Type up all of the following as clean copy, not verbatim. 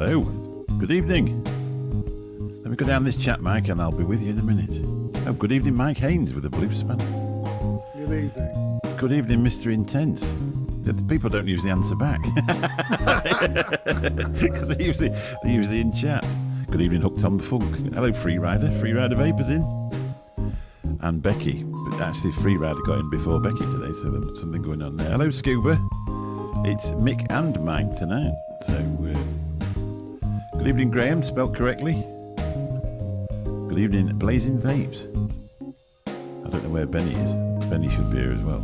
Hello, good evening. Let me go down this chat mic and I'll be with you in a minute. Oh, good evening, Mike Haines with a blue span. Good evening. Good evening, Mr. Intense. The people don't usually answer back because they're usually in chat. Good evening, Hooked on the Funk. Hello, Freerider. Freerider Vapors in. And Becky. But actually, Freerider got in before Becky today, so there's something going on there. Hello, Scuba. It's Mick and Mike tonight. So, good evening, Graham, spelt correctly. Good evening, Blazing Vapes. I don't know where Benny is. Benny should be here as well.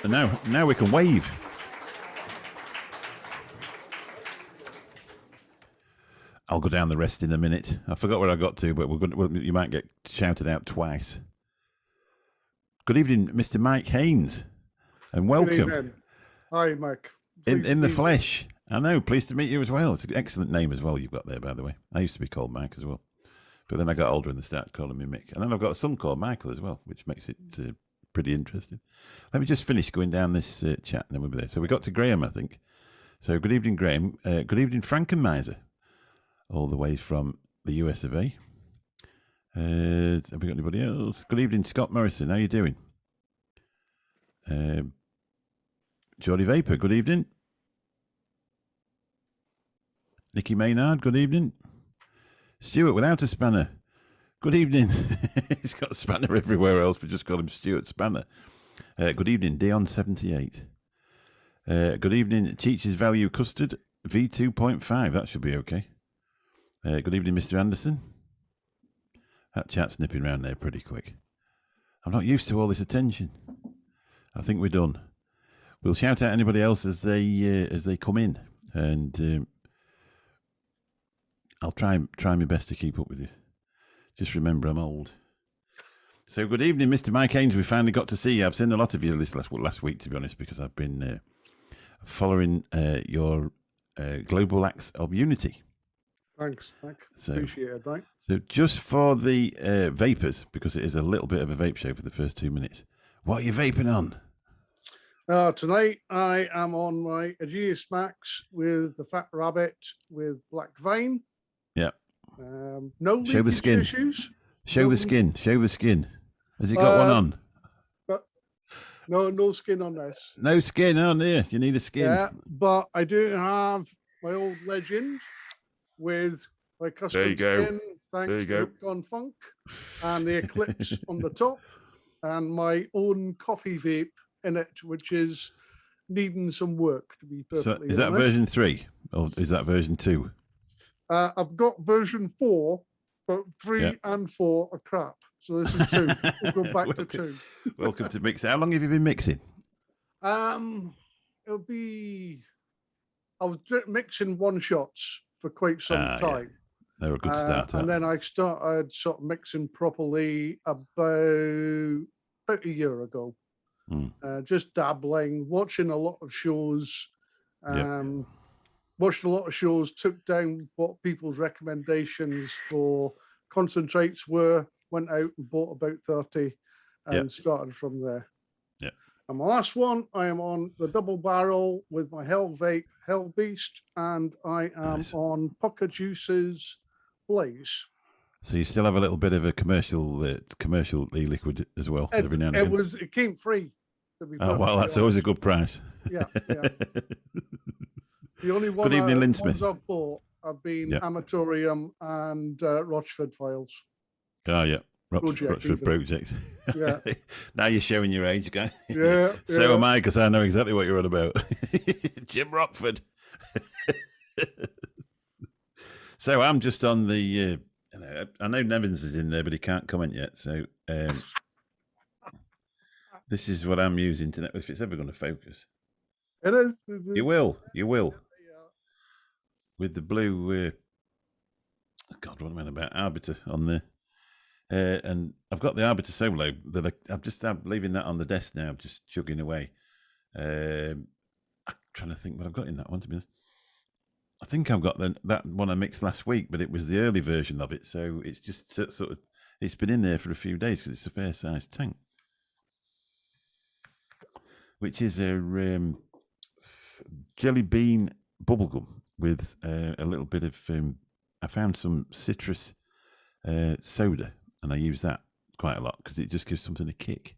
Now we can wave. I'll go down the rest in a minute. I forgot where I got to, but you might get shouted out twice. Good evening, Mr. Mike Haines, and welcome. Hi, Mike. In the flesh. I know, pleased to meet you as well. It's an excellent name as well you've got there, by the way. I used to be called Mike as well. But then I got older and they started calling me Mick. And then I've got a son called Michael as well, which makes it pretty interesting. Let me just finish going down this chat and then we'll be there. So we got to Graham, I think. So good evening, Graham. Good evening, Frankenmeiser, all the way from the US of A. Have we got anybody else? Good evening, Scott Morrison. How you doing? Geordie Vapor, good evening. Nicky Maynard, good evening. Stuart without a spanner, good evening. He's got a spanner everywhere else, but just call him Stuart Spanner. Good evening, Dion78. Good evening, Teacher's Value Custard V2.5. That should be okay. Good evening, Mr. Anderson. That chat's nipping around there pretty quick. I'm not used to all this attention. I think we're done. We'll shout out anybody else as they come in, and I'll try my best to keep up with you. Just remember, I'm old. So good evening, Mr. Mike Haines. We finally got to see you. I've seen a lot of you this last week, to be honest, because I've been following your global acts of unity. Thanks, Mike. Appreciate it, Mike. So just for the vapors, because it is a little bit of a vape show for the first 2 minutes, what are you vaping on? Tonight I am on my Aegeus Max with the Fat Rabbit with Black Vine. Yeah. No show the skin. Issues. Show the skin. Show the skin. Has he got one on? But no skin on this. No skin on there. You need a skin. Yeah, but I do have my old Legend with my custom skin. Thanks to Gone Funk, and the Eclipse on the top, and my own coffee vape in it, which is needing some work, to be perfectly honest. Is that version 3 or is that version 2? I've got version 4, but 3 and 4 are crap. So this is 2. We'll go back to 2. Welcome to Mix. How long have you been mixing? It'll be... I was mixing one-shots for quite some time. Yeah. They're a good start. And then I started sort of mixing properly about a year ago. Just dabbling, watching a lot of shows, watched a lot of shows, took down what people's recommendations for concentrates were, went out and bought about 30 and started from there. Yeah. And my last one, I am on the double barrel with my Hell Vape Hell Beast, and I am on Pucker Juice's Blaze. So you still have a little bit of a commercial e-liquid as well every now and again. It came free. Oh well, that's always a good price. Yeah. The only one Good evening, Lynn ones Smith. I've bought have been Amatorium and Rochford Files. Oh yeah, Rochford Project. Yeah. Now you're showing your age, guy. Yeah. So am I, because I know exactly what you're on about. Jim Rockford. So I'm just on the. I know Nevins is in there, but he can't comment yet. So this is what I'm using to. If it's ever going to focus, it is. You will. With the blue. God, what am I about? Arbiter on there. And I've got the Arbiter Solo that I'm leaving that on the desk now, just chugging away. I'm trying to think what I've got in that one, to be honest. I think I've got that one I mixed last week, but it was the early version of it, so it's just sort of, it's been in there for a few days because it's a fair sized tank, which is a jelly bean bubblegum with a little bit of, I found some citrus soda, and I use that quite a lot because it just gives something a kick.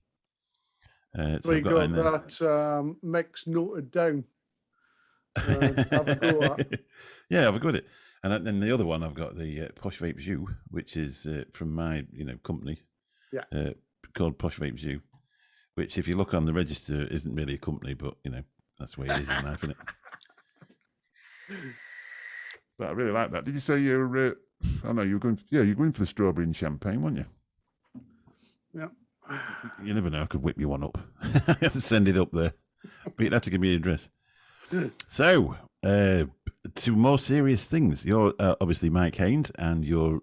So you got that mix noted down. Have a go at. Yeah, have a go at it. And then the other one, I've got the Posh Vape Zoo, which is from my company, called Posh Vape Zoo, which if you look on the register isn't really a company, but that's the way it is in life, isn't it? But I really like that. Did you say you're? I know you're going. Yeah, you're going for the strawberry and champagne, weren't you? Yeah. You never know. I could whip you one up. I have to send it up there. But you'd have to give me an address. So, to more serious things. You're obviously Mike Haines, and your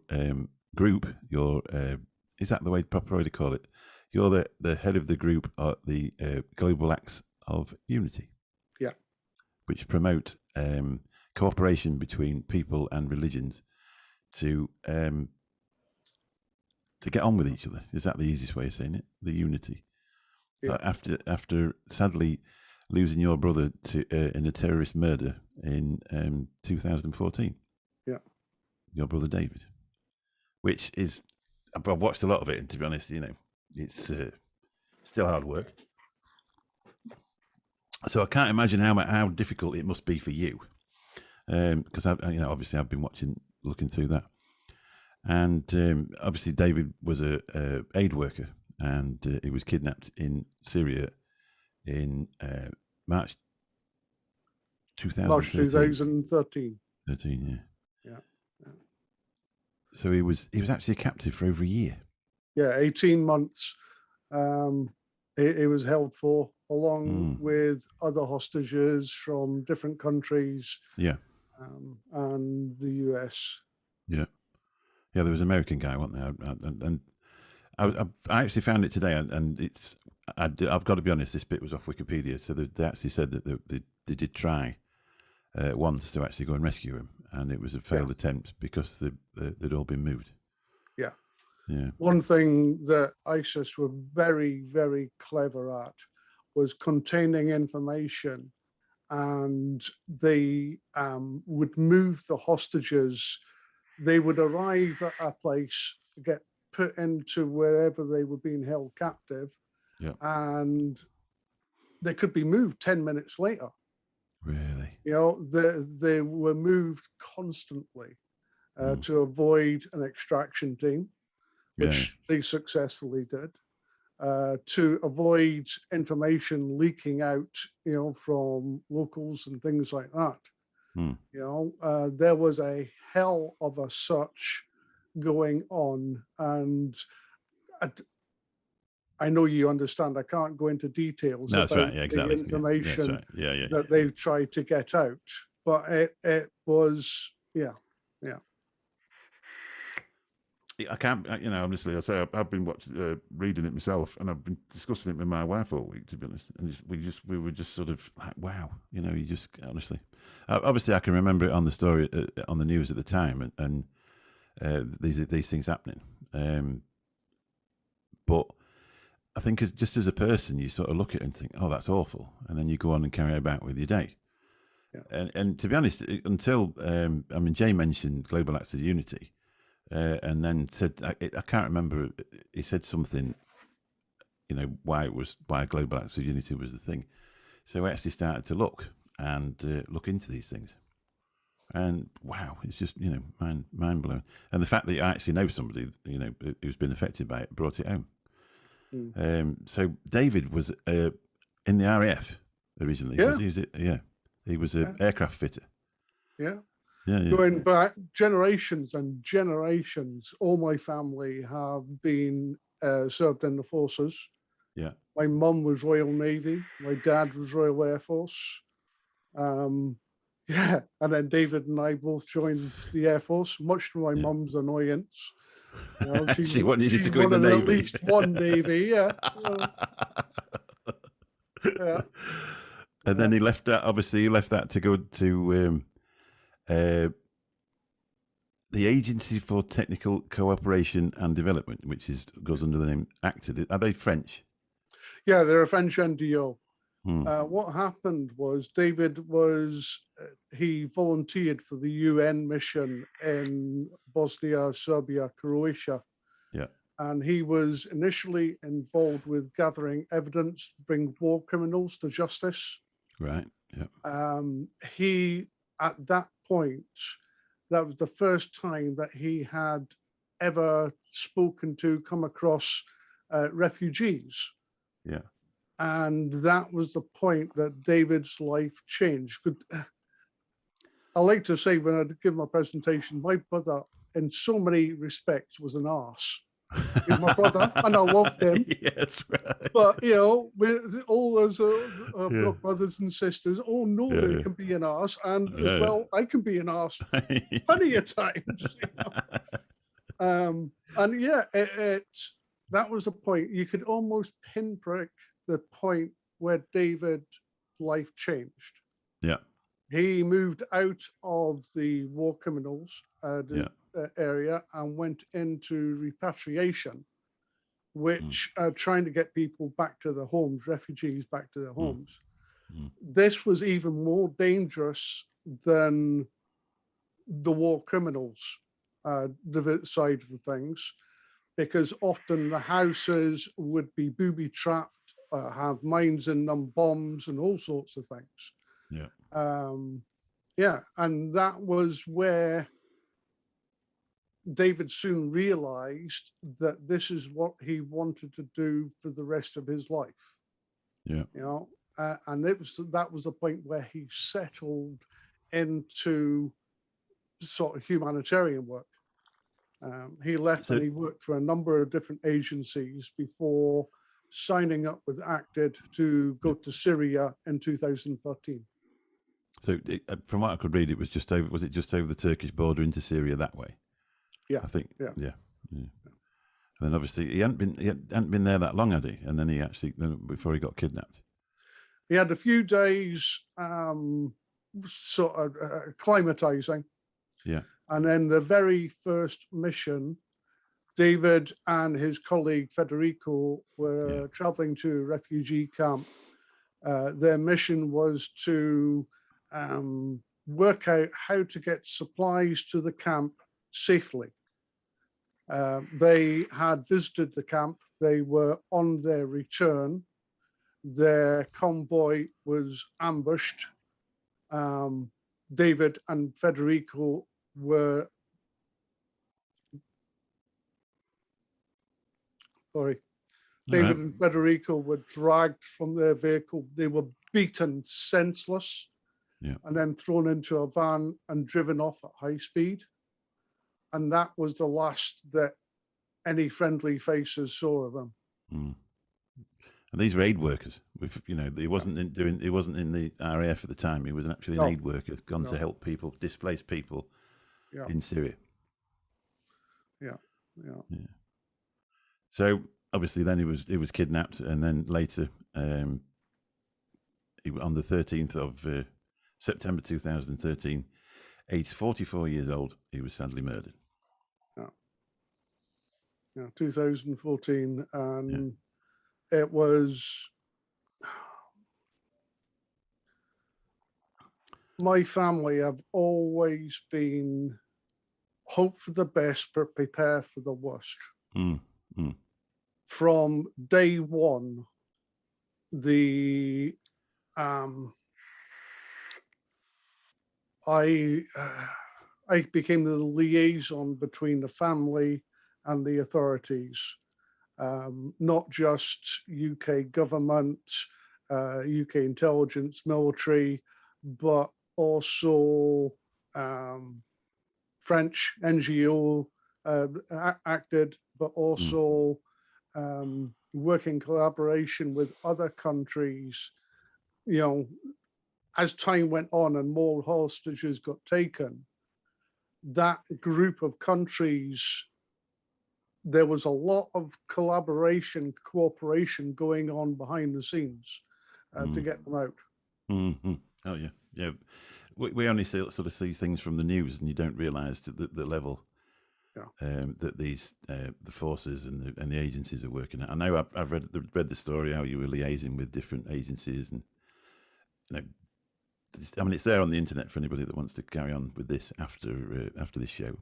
group, is that the way proper way to call it? You're the head of the group, the Global Acts of Unity. Yeah. Which promote cooperation between people and religions to get on with each other. Is that the easiest way of saying it? The unity. Yeah. After sadly losing your brother to in a terrorist murder in 2014. Yeah. Your brother David, which is, I've watched a lot of it, and to be honest, it's still hard work. So I can't imagine how difficult it must be for you, because obviously I've been looking through that, and obviously David was a aid worker, and he was kidnapped in Syria in March 2013. 13, yeah. So he was actually captive for over a year. Yeah, 18 months. He was held for, along with other hostages from different countries. Yeah. And the US. Yeah. Yeah, there was an American guy, wasn't there? And I actually found it today, and it's, I've got to be honest, this bit was off Wikipedia. So they actually said that they did try once to actually go and rescue him, and it was a failed attempt because they'd all been moved. Yeah. Yeah. One thing that ISIS were very, very clever at was containing information, and they would move the hostages. They would arrive at a place, get put into wherever they were being held captive, and they could be moved 10 minutes later. Really? They were moved constantly to avoid an extraction team, which they successfully did, to avoid information leaking out, from locals and things like that. There was a hell of a search going on, and I know you understand. I can't go into details about the information that they tried to get out, but it was, I can't, honestly, I say I've been reading it myself, and I've been discussing it with my wife all week, to be honest. And we were just sort of like, wow, you just honestly, obviously, I can remember it on the story on the news at the time, and these things happening. But I think just as a person, you sort of look at it and think, oh, that's awful, and then you go on and carry about with your day. Yeah. And to be honest, until Jay mentioned Global Acts of Unity. And then said, I can't remember, he said something, why Global Acts of Unity was the thing. So I actually started to look into these things. And wow, it's just, mind blowing. And the fact that you actually know somebody, who's been affected by it, brought it home. So David was in the RAF originally. Yeah. He was an aircraft fitter. Yeah. Yeah. Going back generations and generations, all my family have been served in the forces. Yeah. My mum was Royal Navy. My dad was Royal Air Force. And then David and I both joined the Air Force, much to my mum's annoyance. She wanted you to go in the Navy. At least one Navy, yeah. And then he left that. Obviously, he left that to go to the Agency for Technical Cooperation and Development, which goes under the name ACTA. Are they French? Yeah, they're a French NGO. What happened was David he volunteered for the UN mission in Bosnia, Serbia, Croatia. Yeah. And he was initially involved with gathering evidence to bring war criminals to justice. Right. Yeah. He, at that point, that was the first time that he had ever come across refugees. Yeah. And that was the point that David's life changed. I like to say, when I give my presentation, my brother, in so many respects, was an arse. He's my brother, and I loved him. Yes, right. But with all those brothers and sisters all know they can be an arse, and as well, I can be an arse plenty of times. And that was the point. You could almost pinprick the point where David's life changed. Yeah. He moved out of the war criminals area and went into repatriation, which trying to get people back to their homes, refugees back to their homes. This was even more dangerous than the war criminals side of the things, because often the houses would be booby-trapped, have mines in them, bombs and all sorts of things. And that was where David soon realized that this is what he wanted to do for the rest of his life. And that was the point where he settled into sort of humanitarian work. He left and he worked for a number of different agencies before signing up with Acted to go to Syria in 2013. So from what I could read, it was just over. Was it just over the Turkish border into Syria that way? Yeah, I think. Yeah. And then obviously he hadn't been there that long, had he? And then he actually before he got kidnapped. He had a few days sort of acclimatizing. Yeah. And then the very first mission, David and his colleague Federico were traveling to a refugee camp. Their mission was to work out how to get supplies to the camp safely. They had visited the camp. They were on their return. Their convoy was ambushed. David and Federico were David and Federico were dragged from their vehicle. They were beaten senseless and then thrown into a van and driven off at high speed. And that was the last that any friendly faces saw of them. And these were aid workers. He wasn't in the RAF at the time. He was actually an aid worker gone to help people, displaced people in Syria. Yeah. So obviously, then he was kidnapped, and then later, on the 13th of September 2013, aged 44 years old, he was sadly murdered. 2014, and it was my family have always been hope for the best but prepare for the worst. From day one, I became the liaison between the family and the authorities, not just UK government, UK intelligence, military, but also French NGO acted, but also work in collaboration with other countries. As time went on and more hostages got taken, that group of countries, there was a lot of cooperation going on behind the scenes to get them out. Oh yeah. We only sort of see things from the news, and you don't realise the level that these the forces and the agencies are working at. I know I've read the story how you were liaising with different agencies, and I mean it's there on the internet for anybody that wants to carry on with this after this show.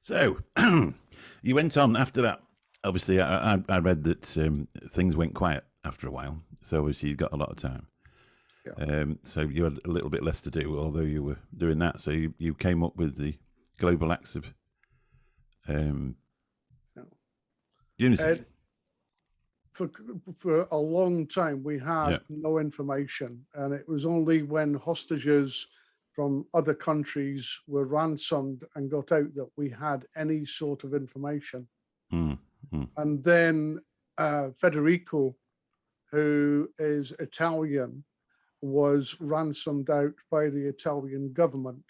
So you went on after that. Obviously, I read that things went quiet after a while. So obviously you got a lot of time. So you had a little bit less to do, although you were doing that. So you came up with the global acts of unity. for a long time, we had no information, and it was only when hostages from other countries were ransomed and got out that we had any sort of information. And then Federico, who is Italian, was ransomed out by the Italian government.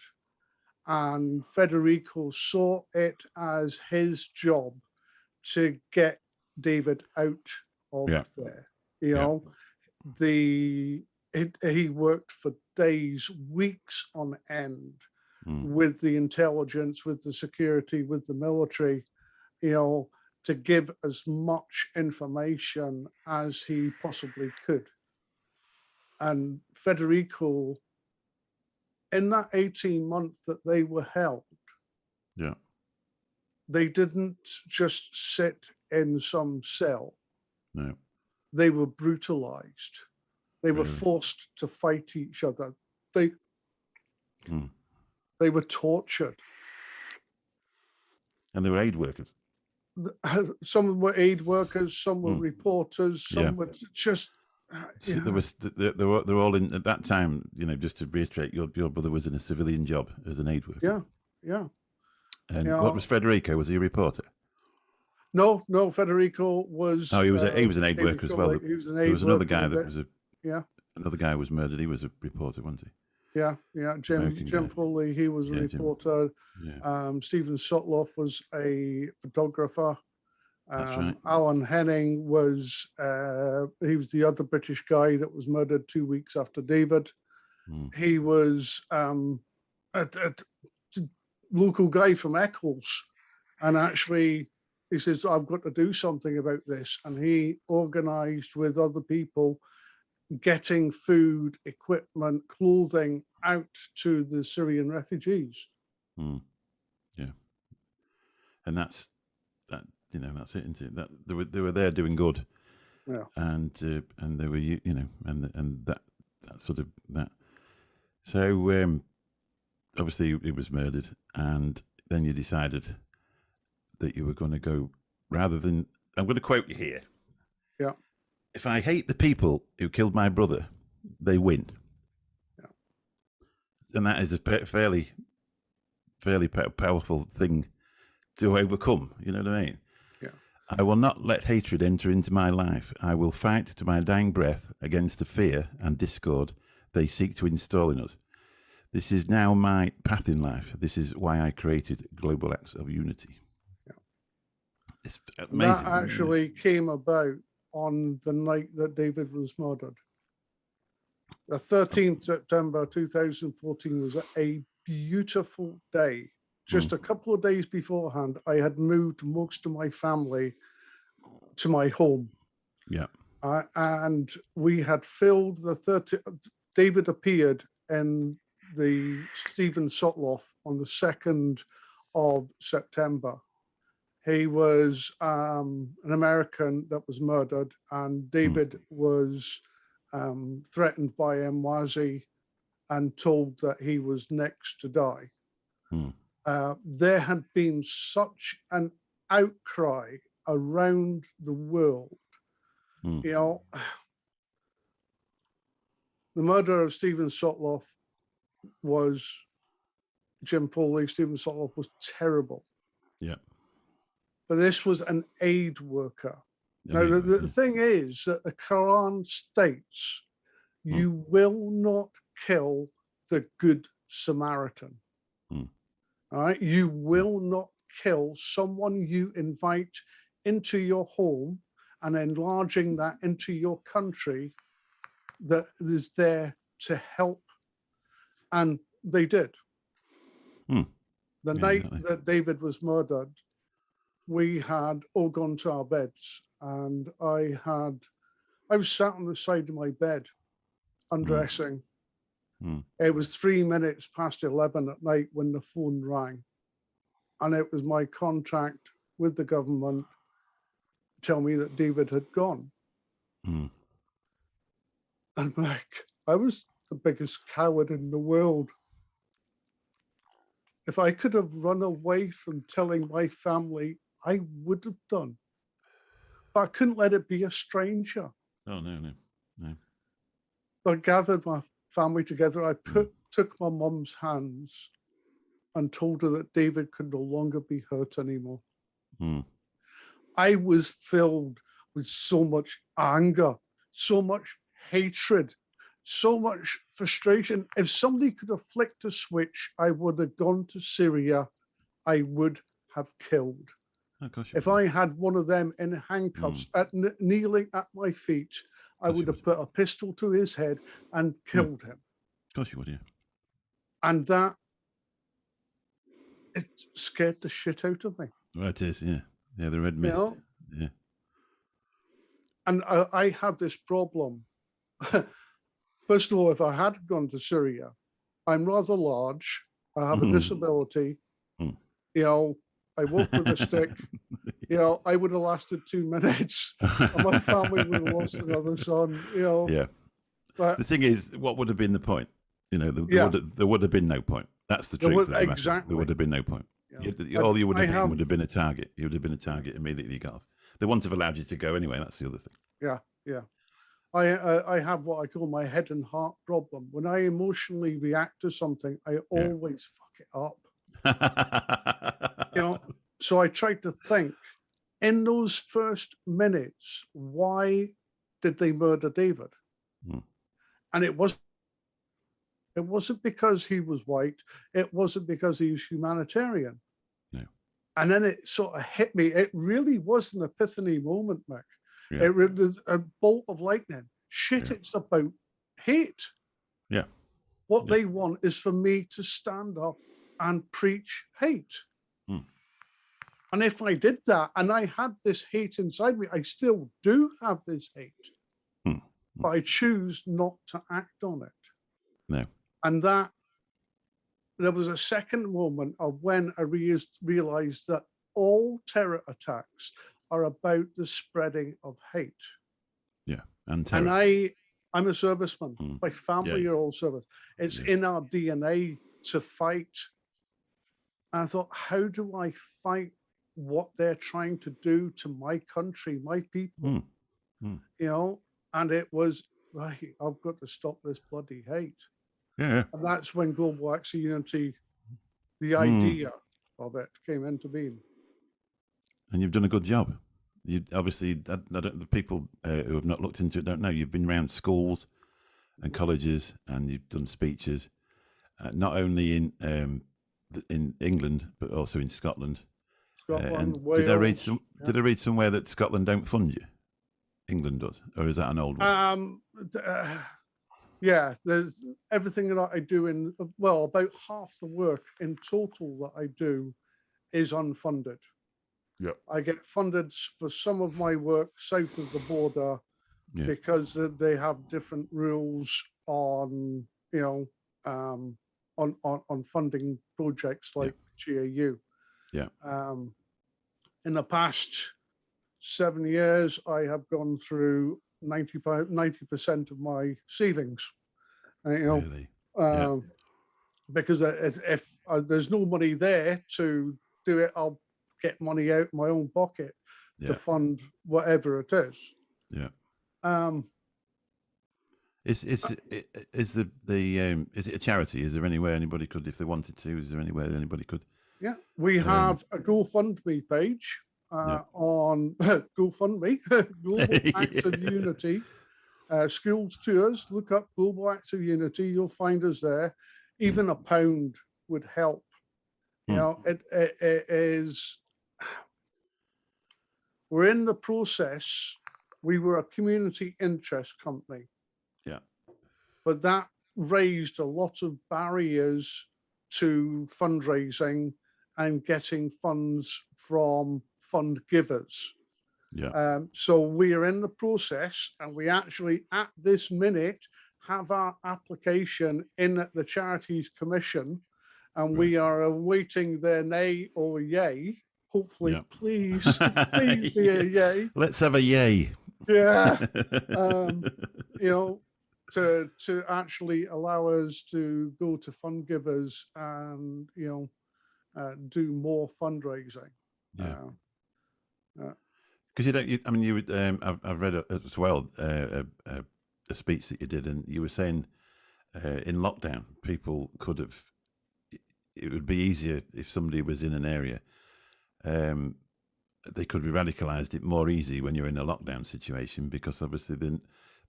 And Federico saw it as his job to get David out of there. You know, he worked for days, weeks on end with the intelligence, with the security, with the military, you know, to give as much information as he possibly could. And Federico, in that 18 months that they were held, they didn't just sit in some cell. No. They were brutalized. They were forced to fight each other. They were tortured. And they were aid workers. Some were aid workers, some were reporters, some were just. They were all in at that time. You know, just to reiterate, your brother was in a civilian job as an aid worker. Yeah. And what was Federico? Was he a reporter? No, Federico was. Oh, he was an aid worker as well. He was an aid there was another worker guy that was another guy was murdered. He was a reporter, wasn't he? Yeah. Jim Foley, he was a reporter. Stephen Sotloff was a photographer. That's right. Alan Henning was he was the other British guy that was murdered 2 weeks after David. He was a local guy from Eccles, and actually he says, I've got to do something about this, and he organized with other people getting food, equipment, clothing out to the Syrian refugees. Yeah, and that's that. You know, that's it, isn't it? That they were there doing good, and they were, you know, and that sort of that. So obviously he was murdered, and then you decided that you were going to go, rather than, I'm going to quote you here. Yeah. If I hate the people who killed my brother, they win. Yeah. And that is a fairly powerful thing to overcome. You know what I mean? Yeah. I will not let hatred enter into my life. I will fight to my dying breath against the fear and discord they seek to install in us. This is now my path in life. This is why I created Global Acts of Unity. Yeah. It's amazing. That actually came about on the night that David was murdered. The 13th September 2014 was a beautiful day. Just a couple of days beforehand, I had moved most of my family to my home. Yeah. And we had filled the 30. David appeared in the Stephen Sotloff on the 2nd of September. He was an American that was murdered, and David was threatened by Mwazi and told that he was next to die. There had been such an outcry around the world. You know, the murder of Stephen Sotloff was, Jim Foley, Stephen Sotloff was terrible. Yeah. But this was an aid worker. Now, the thing is that the Quran states, you will not kill the Good Samaritan. All right, you will not kill someone you invite into your home and enlarging that into your country that is there to help. And they did. The night that David was murdered, we had all gone to our beds, and I was sat on the side of my bed undressing. It was 3 minutes past 11 at night when the phone rang, and it was my contact with the government tell me that David had gone. And like, I was the biggest coward in the world. If I could have run away from telling my family, I would have done. but I couldn't let it be a stranger. Oh, no. I gathered my family together. I took my mum's hands and told her that David could no longer be hurt anymore. I was filled with so much anger, so much hatred, so much frustration. If somebody could have flicked a switch, I would have gone to Syria. I would have killed. If I had one of them in handcuffs kneeling at my feet, I would have put a pistol to his head and killed him. Of course you would, yeah. And that, it scared the shit out of me. Well, it is, yeah. Yeah, the red mist. Yeah. And I had this problem. First of all, if I had gone to Syria, I'm rather large. I have a disability. I walk with a stick. I would have lasted 2 minutes, and my family would have lost another son. Yeah. But the thing is, what would have been the point? There would have been no point. That's the truth. Exactly. There would have been no point. Yeah. All you would have been a target. You would have been a target immediately you got off. They wouldn't have allowed you to go anyway. That's the other thing. Yeah. I have what I call my head and heart problem. When I emotionally react to something, I always fuck it up. So I tried to think, in those first minutes, why did they murder David? And it wasn't because he was white. It wasn't because he was humanitarian. No. And then it sort of hit me. It really was an epiphany moment, Mick. Yeah. It was a bolt of lightning. Shit, it's about hate. Yeah. What they want is for me to stand up and preach hate. And if I did that, and I had this hate inside me, I still do have this hate, but I choose not to act on it. No. And that, there was a second moment of when I realized that all terror attacks are about the spreading of hate. Yeah, and terror. And I'm a serviceman. My family are all service. It's in our DNA to fight. And I thought, how do I fight what they're trying to do to my country, my people? And it was, right, I've got to stop this bloody hate. Yeah. And that's when Global Acts of Unity, the idea of it came into being. And you've done a good job. You obviously, the people who have not looked into it don't know. You've been around schools and colleges, and you've done speeches, not only in England but also in Scotland. Wales. Did I read somewhere that Scotland don't fund you? England does, or is that an old one? There's everything that I do about half the work in total that I do is unfunded. Yeah, I get funded for some of my work south of the border because they have different rules on on funding projects like GAU. Yeah. In the past 7 years, I have gone through 90% of my ceilings. Really? Because if there's no money there to do it, I'll get money out of my own pocket to fund whatever it is. Yeah. Is it a charity? Is there anywhere anybody could, if they wanted to? Is there anywhere anybody could? Yeah, we have a GoFundMe page on GoFundMe, Global Acts of Unity, schools tours. Look up Global Acts of Unity. You'll find us there. Even £1 would help. It is. We're in the process. We were a community interest company. Yeah. But that raised a lot of barriers to fundraising and getting funds from fund givers. Yeah. So we are in the process, and we actually at this minute have our application in at the Charities Commission, and we are awaiting their nay or yay. Hopefully, please be a yay. Let's have a yay. Yeah. To actually allow us to go to fund givers and do more fundraising. Because you don't. I mean, you would. I've read as well a speech that you did, and you were saying in lockdown, people could have. It would be easier if somebody was in an area. They could be radicalised it more easy when you're in a lockdown situation, because obviously then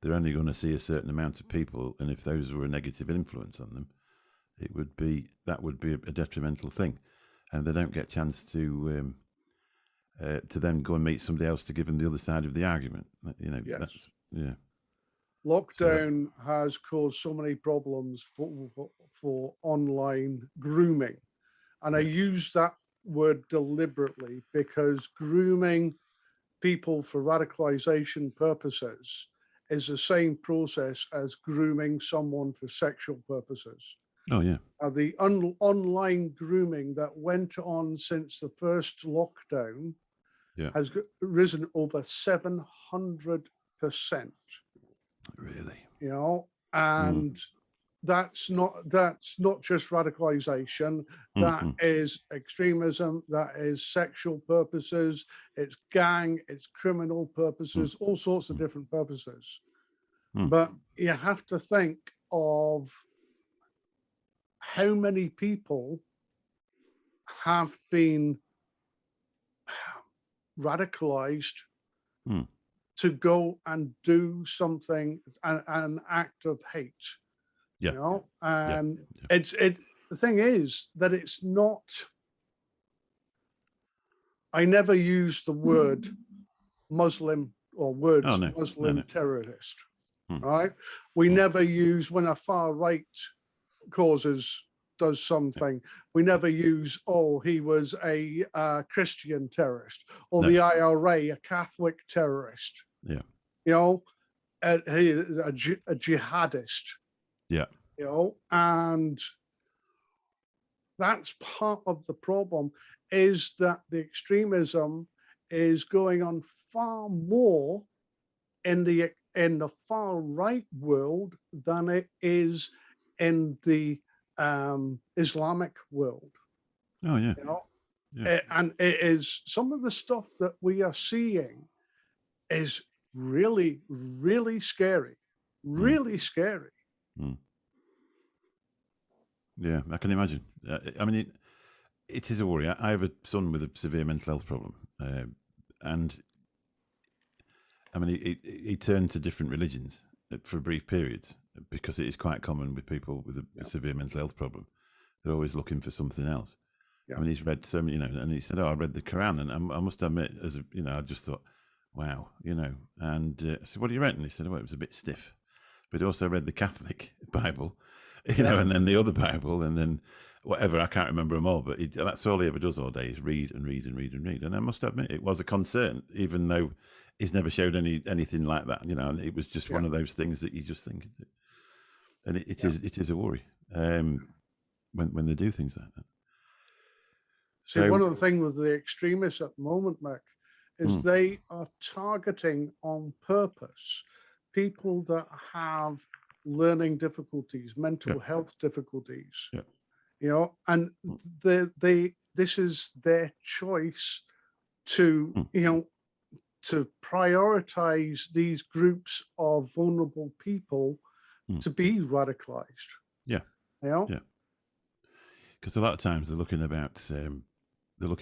they're only going to see a certain amount of people, and if those were a negative influence on them, that would be a detrimental thing, and they don't get a chance to then go and meet somebody else to give them the other side of the argument. You know, Yes. Yeah. Lockdown has caused so many problems for online grooming. And I use that word deliberately because grooming people for radicalization purposes is the same process as grooming someone for sexual purposes. Oh, yeah. The online grooming that went on since the first lockdown has risen over 700%. Really? You know, and that's not just radicalization. That is extremism. That is sexual purposes. It's gang. It's criminal purposes. All sorts of different purposes. But you have to think of how many people have been radicalized to go and do something, an act of hate. Yeah. You know, and the thing is that it's not. I never use the word Muslim or words Muslim terrorist. Right? We never use, when a far right does something, we never use, he was a Christian terrorist, or the IRA, a Catholic terrorist. Yeah. You know, a jihadist. Yeah. You know, and that's part of the problem, is that the extremism is going on far more in the far right world than it is in the Islamic world. Oh, yeah. You know, and it is, some of the stuff that we are seeing is really, really scary. Really scary. Yeah, I can imagine. I mean, it is a worry. I have a son with a severe mental health problem, and I mean, he turned to different religions for a brief period, because it is quite common with people with a severe mental health problem. They're always looking for something else. Yeah. I mean, he's read so many, and he said, "Oh, I read the Quran," and I must admit, I just thought, "Wow," And I said, "What do you read?" And he said, "Well, it was a bit stiff," but he also read the Catholic Bible, and then the other Bible, and then whatever, I can't remember them all, but that's all he ever does all day, is read and read and read and read. And I must admit, it was a concern, even though he's never showed anything like that, and it was just one of those things that you just think, and it is a worry when they do things like that. See, one of the things with the extremists at the moment, Mick, is they are targeting on purpose people that have learning difficulties, mental health difficulties. And this is their choice to to prioritize these groups of vulnerable people to be radicalized. Because a lot of times they're looking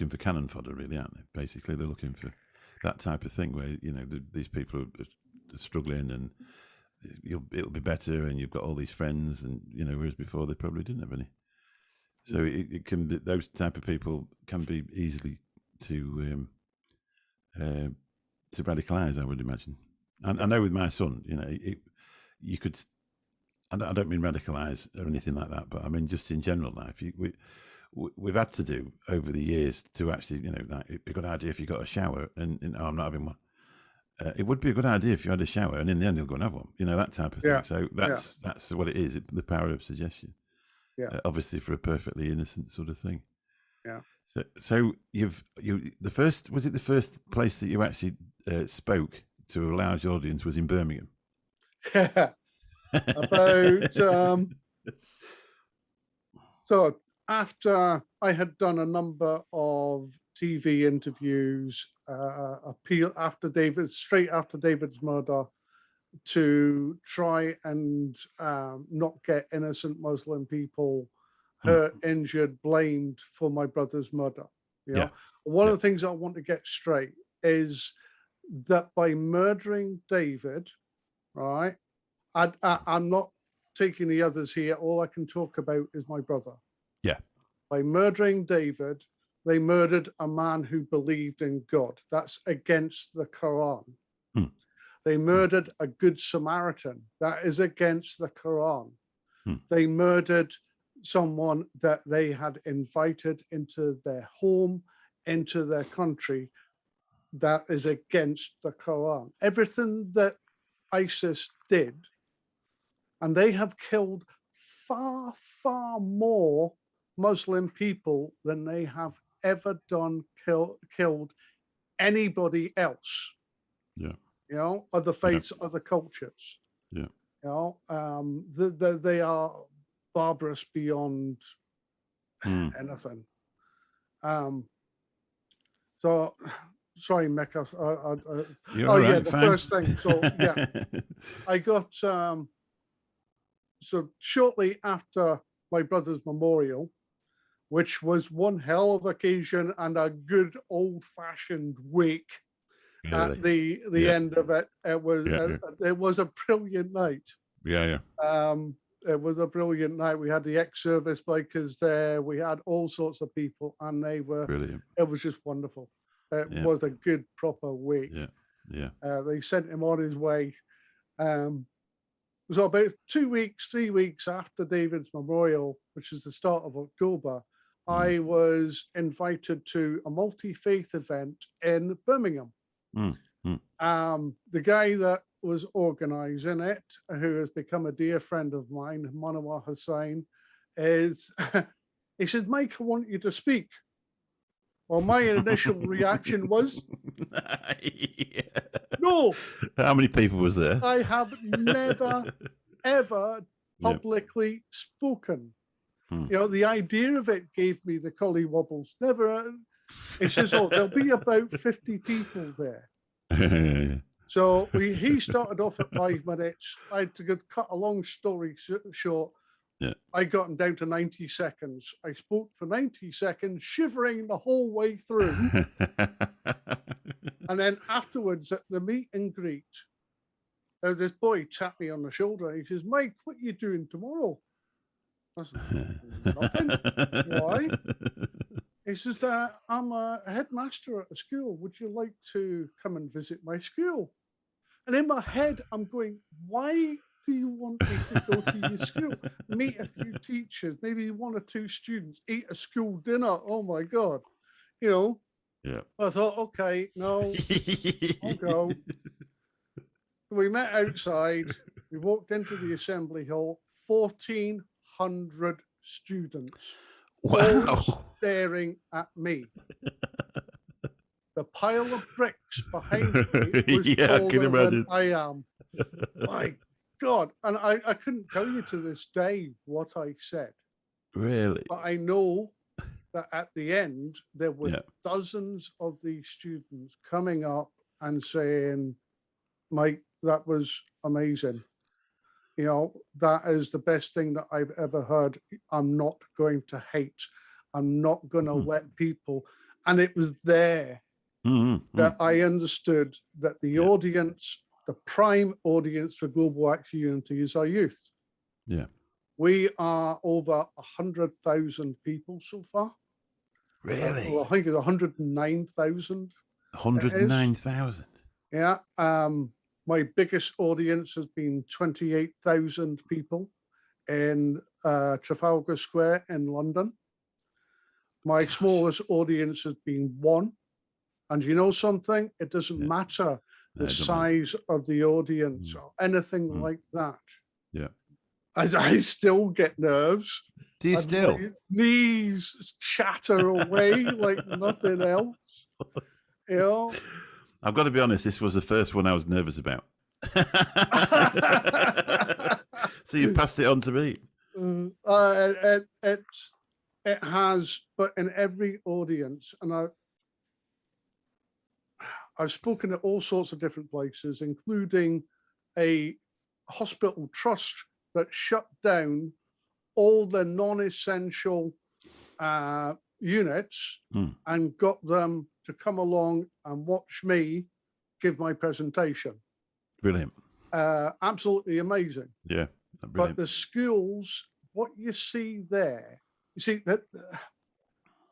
for cannon fodder, really, aren't they? Basically, they're looking for that type of thing where these people are struggling, and it'll be better, and you've got all these friends, and whereas before they probably didn't have any. So it can be, those type of people can be easily to radicalize, I would imagine. And I know with my son, you could. I don't mean radicalize or anything like that, but I mean just in general life. We've had to do over the years to actually, that it'd be a good idea if you got a shower, and I'm not having one. It would be a good idea if you had a shower, and in the end you'll go and have one. That type of thing. So that's what it is. The power of suggestion. Obviously for a perfectly innocent sort of thing. So the first place that you actually spoke to a large audience was in Birmingham. About so after I had done a number of TV interviews appeal straight after David's murder, to try and not get innocent Muslim people hurt, injured, blamed for my brother's murder. You know? One of the things I want to get straight is that by murdering David, right, I'm not taking the others here. All I can talk about is my brother. Yeah. By murdering David, they murdered a man who believed in God. That's against the Quran. They murdered a good Samaritan. That is against the Quran. They murdered someone that they had invited into their home, into their country. That is against the Quran. Everything that ISIS did, and they have killed far, far more Muslim people than they have ever done, killed anybody else. Yeah. You know, other faiths, other cultures. Yeah. You know, they are barbarous beyond anything. So, sorry, Mick. First thing. So, yeah, I got, so shortly after my brother's memorial, which was one hell of occasion and a good old-fashioned wake. At the end of it, it was a brilliant night. It was a brilliant night. We had the ex-service bikers there. We had all sorts of people, and they were brilliant. It was just wonderful. It was a good, proper week. They sent him on his way. So about 2 weeks, 3 weeks after David's memorial, which is the start of October, I was invited to a multi-faith event in Birmingham. The guy that was organizing it, who has become a dear friend of mine, Manawar Hussain, he said, Mike, I want you to speak. Well, my initial reaction was, no. How many people was there? I have never, ever publicly spoken. You know, the idea of it gave me the collie wobbles. Never. It says, oh, there'll be about 50 people there. So he started off at 5 minutes. I had to cut a long story short. I got him down to 90 seconds. I spoke for 90 seconds, shivering the whole way through. And then afterwards at the meet and greet, this boy tapped me on the shoulder. He says, Mike, what are you doing tomorrow? I said, nothing. Why? He says, I'm a headmaster at a school. Would you like to come and visit my school? And in my head, I'm going, why do you want me to go to your school? Meet a few teachers, maybe 1 or 2 students, eat a school dinner. Oh my God. You know? Yeah. I thought, okay, no, I'll go. We met outside. We walked into the assembly hall, 1,400 students. All staring at me. The pile of bricks behind me was taller than I am. My God. And I couldn't tell you to this day what I said. Really? But I know that at the end, there were dozens of these students coming up and saying, Mike, that was amazing. You know, that is the best thing that I've ever heard. I'm not going to hate. I'm not going to let people. And it was there that I understood that the audience, the prime audience for Global Action Unity is our youth. Yeah. We are over 100,000 people so far. Really? I think it's 109,000. 109,000? Yeah. My biggest audience has been 28,000 people in Trafalgar Square in London. My smallest audience has been 1. And you know something? It doesn't matter the size of the audience or anything like that. Yeah. I still get nerves. Do you still? My knees chatter away like nothing else. You know? I've got to be honest, this was the first one I was nervous about. So you passed it on to me. It has, but in every audience, and I've spoken at all sorts of different places, including a hospital trust that shut down all the non-essential units and got them to come along and watch me give my presentation. Brilliant. Absolutely amazing. Yeah. But the schools, what you see there, you see that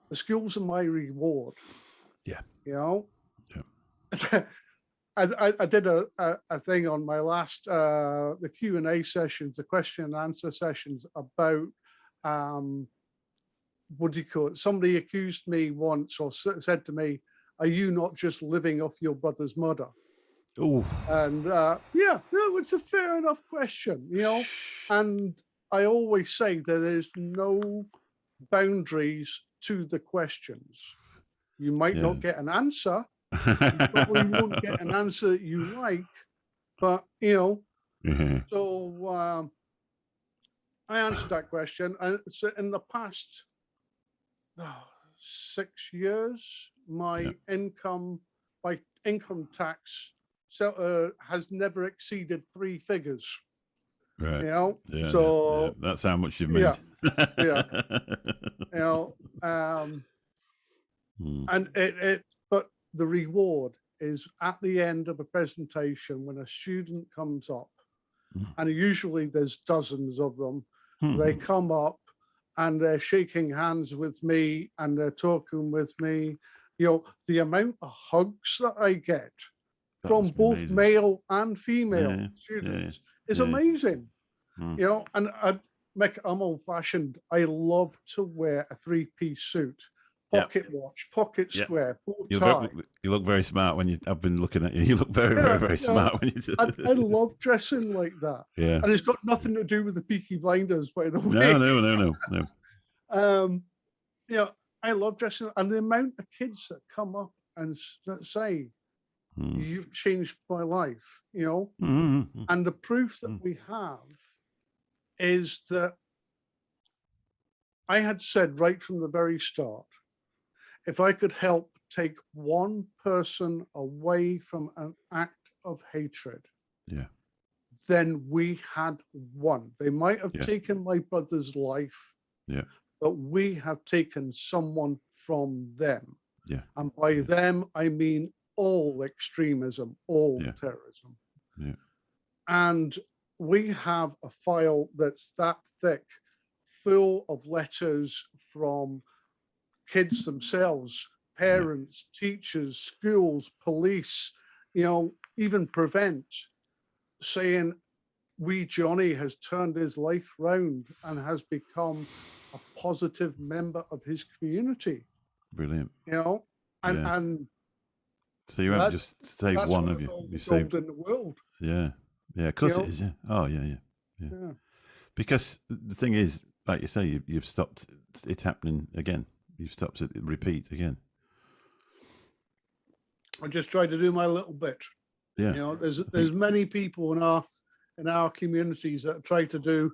the schools are my reward. Yeah. You know? Yeah. I did a thing on my last, the Q&A sessions, the question and answer sessions about, what do you call it? Somebody accused me once or said to me, are you not just living off your brother's murder? Oh. And yeah, no, it's a fair enough question, you know? And I always say that there's no boundaries to the questions. You might not get an answer. You probably won't get an answer that you like, but you know, so I answered that question. And so in the past 6 years, my income tax has never exceeded 3 figures. Right. You know, Yeah, so that's how much you've made. Yeah. You know, and but the reward is at the end of a presentation when a student comes up, and usually there's dozens of them. They come up and they're shaking hands with me and they're talking with me. You know, the amount of hugs that I get from both male and female students is amazing. You know, and I'm old-fashioned. I love to wear a 3-piece suit, pocket watch, pocket square, bow tie. You look very smart when I've been looking at you. You look very smart when you just... I love dressing like that. Yeah. And it's got nothing to do with the Peaky Blinders, by the way. No. You know, I love dressing, and the amount of kids that come up and say, you've changed my life, you know, and the proof that we have is that I had said right from the very start, if I could help take one person away from an act of hatred, then we had won. They might have taken my brother's life, but we have taken someone from them. And by them, I mean all extremism, all terrorism. And we have a file that's that thick, full of letters from kids themselves, parents, teachers, schools, police, you know, even Prevent, saying Johnny has turned his life round and has become a positive member of his community. Brilliant. You know, and so you haven't just saved one of you. You saved in the world. Yeah, of course it is. Yeah. Oh, yeah. Because the thing is, like you say, you've stopped it happening again. You've stopped it repeat again. I just try to do my little bit. Yeah. You know, there's many people in our communities that try to do.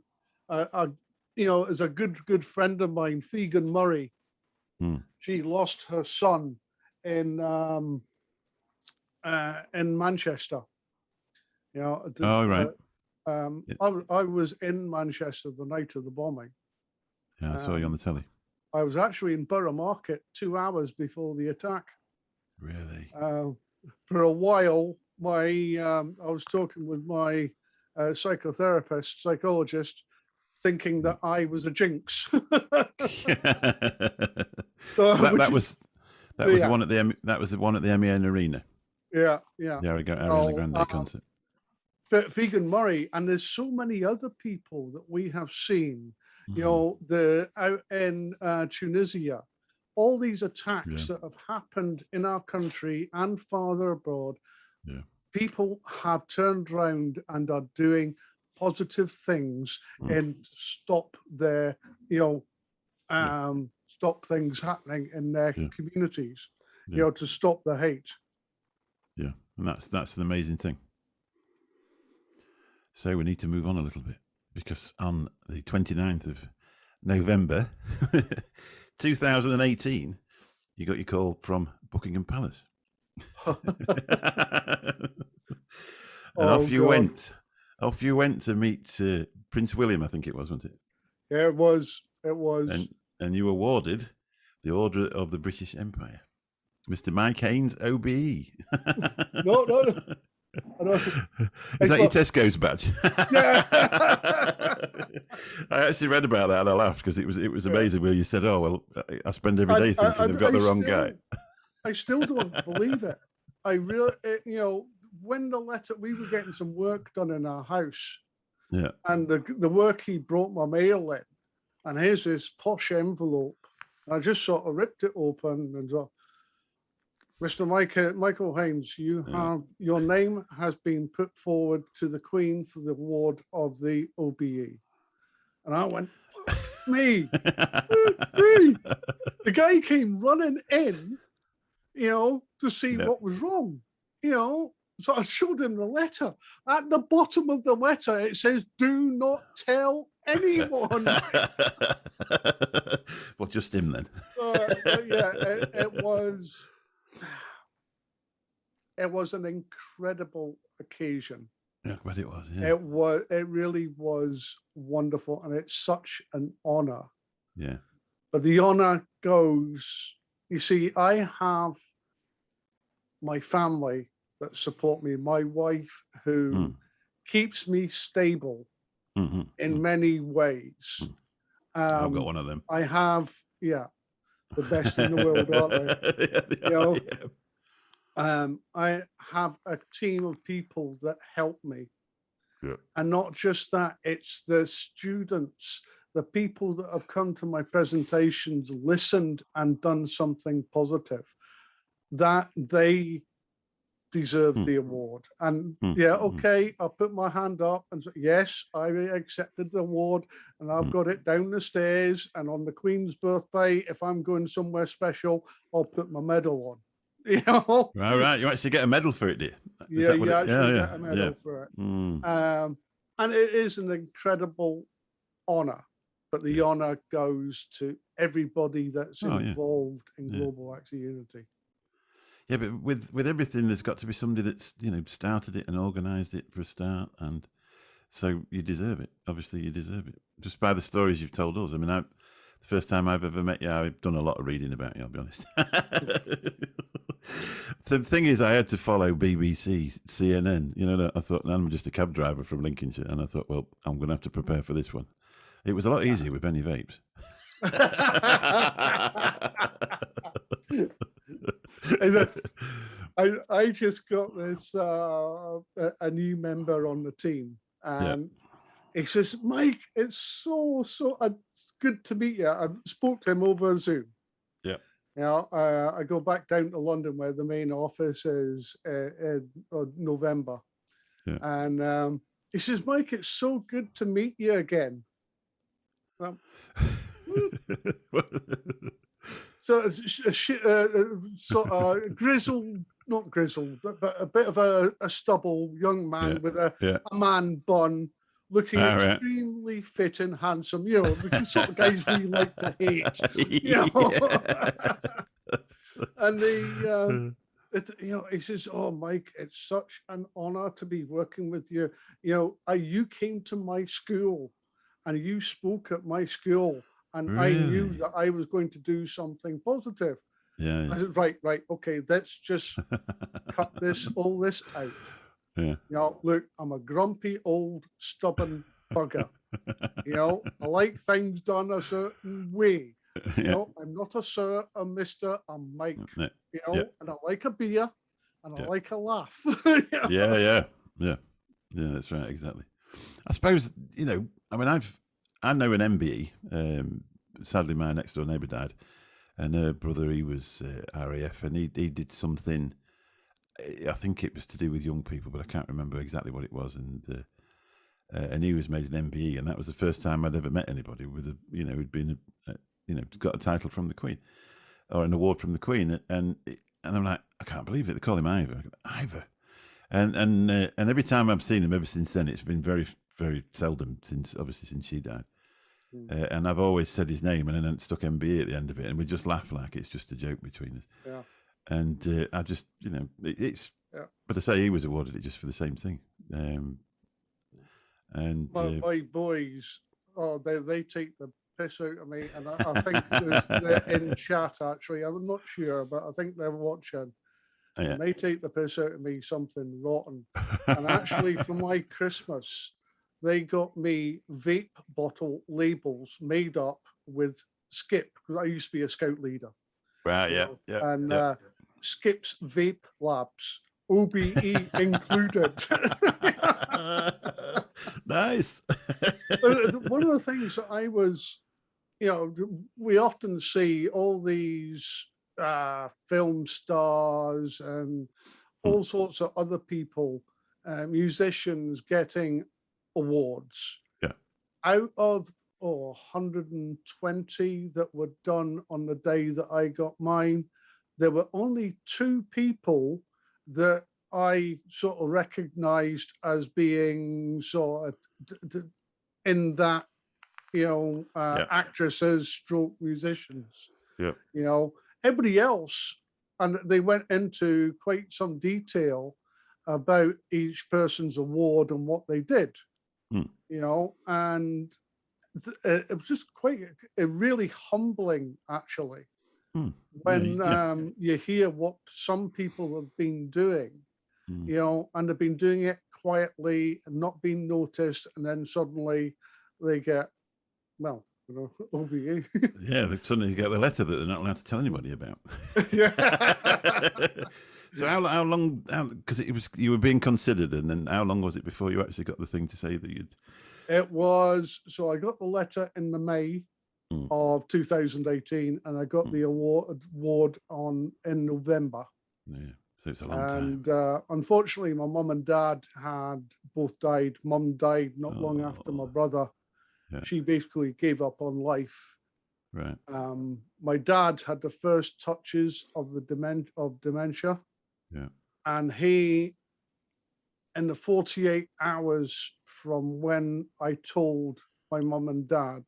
You know, as a good friend of mine, Fegan Murray, she lost her son in Manchester. You know. Oh, right. I was in Manchester the night of the bombing. Yeah, I saw you on the telly. I was actually in Borough Market 2 hours before the attack. Really? For a while, I was talking with my psychologist, thinking that I was a jinx. That was the one at the MEN Arena. Yeah. Ariana Grande concert. Fegan Murray, and there's so many other people that we have seen. You know, out in Tunisia, all these attacks that have happened in our country and farther abroad. People have turned around and are doing positive things and stop their, you know, stop things happening in their communities, you know, to stop the hate. Yeah, and that's an amazing thing. So we need to move on a little bit, because on the 29th of November 2018, you got your call from Buckingham Palace. And off you God. went. Off you went to meet Prince William, I think it was, wasn't it? Yeah, it was. And you were awarded the Order of the British Empire. Mr. Mike Haines, OBE. No. Is that your Tesco's badge? Yeah. I actually read about that and I laughed because it was amazing where you said, "Oh well, I spend every day thinking they've got the wrong guy." I still don't believe it. I really, when the letter, we were getting some work done in our house. Yeah. And the work he brought my mail in, and here's this posh envelope. I just sort of ripped it open and thought, Mr. Michael Haines, your name has been put forward to the Queen for the award of the OBE. And I went, me. The guy came running in, to see what was wrong, So I showed him the letter. At the bottom of the letter, it says, "Do not tell anyone." Well, just him then. It was an incredible occasion. Yeah, but it was. Yeah. It really was wonderful, and it's such an honor. Yeah. But the honor goes. You see, I have my family that support me, my wife who keeps me stable in many ways. I've got one of them. I have, the best in the world, aren't they? I have a team of people that help me. Yeah. And not just that, it's the students, the people that have come to my presentations, listened and done something positive, that they deserve the award. And I'll put my hand up and say, yes, I accepted the award, and I've got it down the stairs, and on the Queen's birthday, if I'm going somewhere special, I'll put my medal on. Right. You actually get a medal for it, do you? Yeah, you actually get a medal for it. And it is an incredible honor, but the honor goes to everybody that's involved in Global Acts of Unity. Yeah, but with everything, there's got to be somebody that's started it and organised it for a start, and so you deserve it. Obviously, you deserve it just by the stories you've told us. I mean, the first time I've ever met you, I've done a lot of reading about you. I'll be honest. The thing is, I had to follow BBC, CNN. I thought, I'm just a cab driver from Lincolnshire, and I thought, well, I'm going to have to prepare for this one. It was a lot easier with Benny Vapes. I just got this a new member on the team, and he says, "Mike, it's so good to meet you." I spoke to him over Zoom. Yeah, I go back down to London where the main office is in November, and he says, "Mike, it's so good to meet you again." So sort of grizzled, not grizzled, but a bit of a stubble young man with a man bun, looking extremely fit and handsome. The sort of guys we like to hate. And he says, "Oh, Mike, it's such an honor to be working with you. You came to my school, and you spoke at my school." And really? I knew that I was going to do something positive. Yeah. I said, right, okay, let's just cut all this out. Yeah. Look, I'm a grumpy, old, stubborn bugger. I like things done a certain way. I'm not a sir, a mister, I'm Mike. And I like a beer, and I like a laugh. Yeah, that's right, exactly. I suppose, I know an MBE. Sadly, my next door neighbour died, and her brother, he was RAF, and he did something. I think it was to do with young people, but I can't remember exactly what it was. And he was made an MBE, and that was the first time I'd ever met anybody with who'd been got a title from the Queen or an award from the Queen, and I'm like, I can't believe it. They call him Ivor, and every time I've seen him ever since then, it's been very, very seldom since she died. And I've always said his name and then stuck MBE at the end of it, and we just laugh like it's just a joke between us. Yeah. And I just, it's. Yeah. But I say he was awarded it just for the same thing. My boys, they take the piss out of me, and I think they're in chat actually. I'm not sure, but I think they're watching. Yeah. And they take the piss out of me something rotten. And actually, for my Christmas, they got me vape bottle labels made up with Skip, because I used to be a scout leader. Right, yeah. And Skip's Vape Labs, OBE included. Nice. One of the things that I was, we often see all these film stars and all sorts of other people, musicians getting awards. Yeah. Out of 120 that were done on the day that I got mine, there were only 2 people that I sort of recognized as being sort of in that, actresses, stroke musicians. Yeah. Everybody else, and they went into quite some detail about each person's award and what they did. And it was just quite really humbling, actually, when you hear what some people have been doing, and they've been doing it quietly and not being noticed, and then suddenly they get, OBE. Yeah, they suddenly get the letter that they're not allowed to tell anybody about. Yeah. So how long? Because you were being considered, and then how long was it before you actually got the thing to say that you'd? It was, so I got the letter in the May of 2018, and I got the award in November. Yeah, so it's a long time. And unfortunately, my mum and dad had both died. Mum died not long after my brother. Yeah. She basically gave up on life. Right. My dad had the first touches of dementia. Yeah. And he, in the 48 hours from when I told my mum and dad,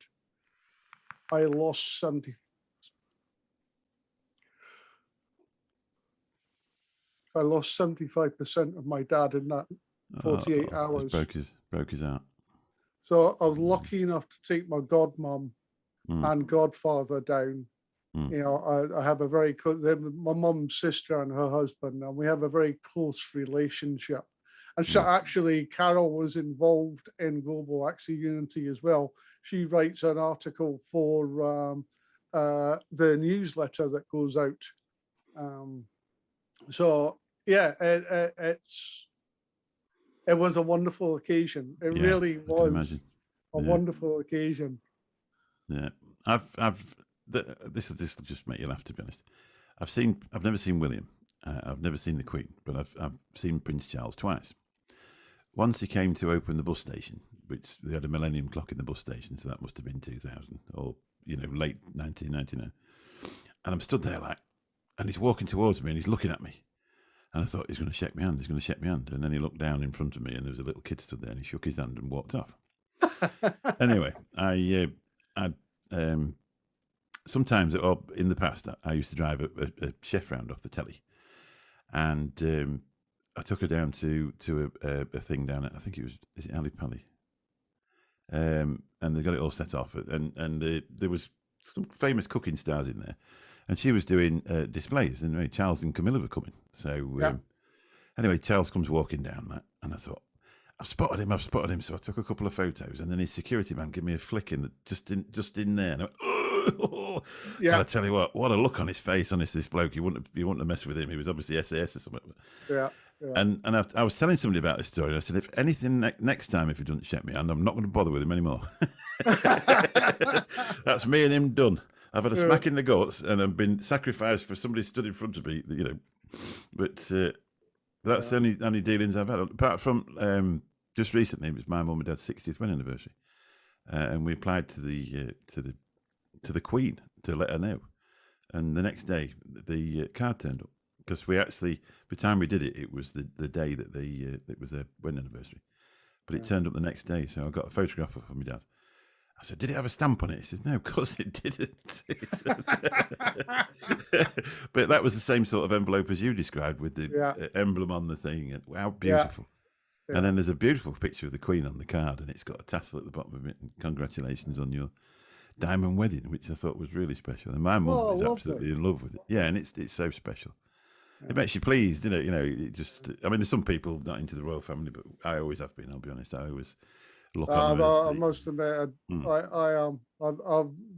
I lost 75% of my dad in that 48 hours. Broke his heart. So I was lucky enough to take my godmum and godfather down. I have a very close, my mum's sister and her husband, and we have a very close relationship. And so actually, Carol was involved in globalactsofunity as well. She writes an article for the newsletter that goes out. So yeah, it was a wonderful occasion. It really was a wonderful occasion. Yeah, this will just make you laugh, to be honest. I've never seen William. I've never seen the Queen, but I've seen Prince Charles twice. Once he came to open the bus station, which they had a millennium clock in the bus station, so that must have been 2000 or late 1999. And I'm stood there and he's walking towards me and he's looking at me, and I thought he's going to shake my hand. He's going to shake my hand, and then he looked down in front of me, and there was a little kid stood there, and he shook his hand and walked off. Anyway, I sometimes, or in the past, I used to drive a chef round off the telly, and I took her down to a thing down at, I think is it Ali Pali? And they got it all set off, and there was some famous cooking stars in there, and she was doing displays, and Charles and Camilla were coming. So anyway, Charles comes walking down, and I thought, I've spotted him. So I took a couple of photos, and then his security man gave me a flick just in there, and I went, oh, yeah. I tell you what a look on his face, honestly, this bloke, you wouldn't have messed with him. He was obviously SAS or something. Yeah. And I was telling somebody about this story, and I said, if anything, next time, if he doesn't shake me hand, I'm not going to bother with him anymore. That's me and him done. I've had a smack in the guts, and I've been sacrificed for somebody stood in front of me, But that's the only dealings I've had. Apart from just recently, it was my mum and dad's 60th wedding anniversary, and we applied to the Queen to let her know. And the next day, the card turned up, because we actually, by the time we did it, it was the day that it was their wedding anniversary. But it turned up the next day, so I got a photograph of my dad. I said, did it have a stamp on it? He says, no, of course it didn't. But that was the same sort of envelope as you described with the emblem on the thing. And wow, beautiful. Yeah. And then there's a beautiful picture of the Queen on the card, and it's got a tassel at the bottom of it. And congratulations on your diamond wedding, which I thought was really special. And my mum is absolutely in love with it. Yeah, and it's so special. Yeah. It makes you pleased, you know. It just, I mean, there's some people not into the royal family, but I always have been. I'll be honest. I always look on them. I must admit, I'm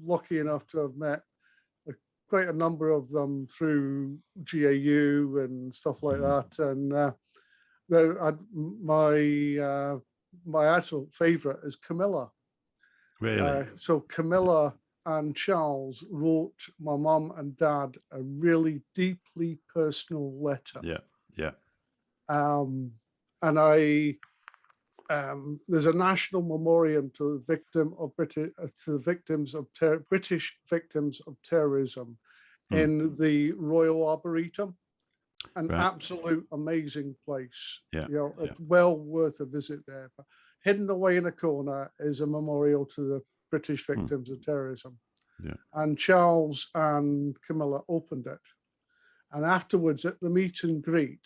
lucky enough to have met quite a number of them through GAU and stuff like that, and my actual favourite is Camilla. Really? So Camilla and Charles wrote my mum and dad a really deeply personal letter. Yeah. And there's a national memoriam to the victims of British victims of terrorism in the Royal Arboretum. An absolute amazing place. Yeah, it's well worth a visit there. But hidden away in a corner is a memorial to the British victims of terrorism. Yeah. And Charles and Camilla opened it. And afterwards, at the meet and greet,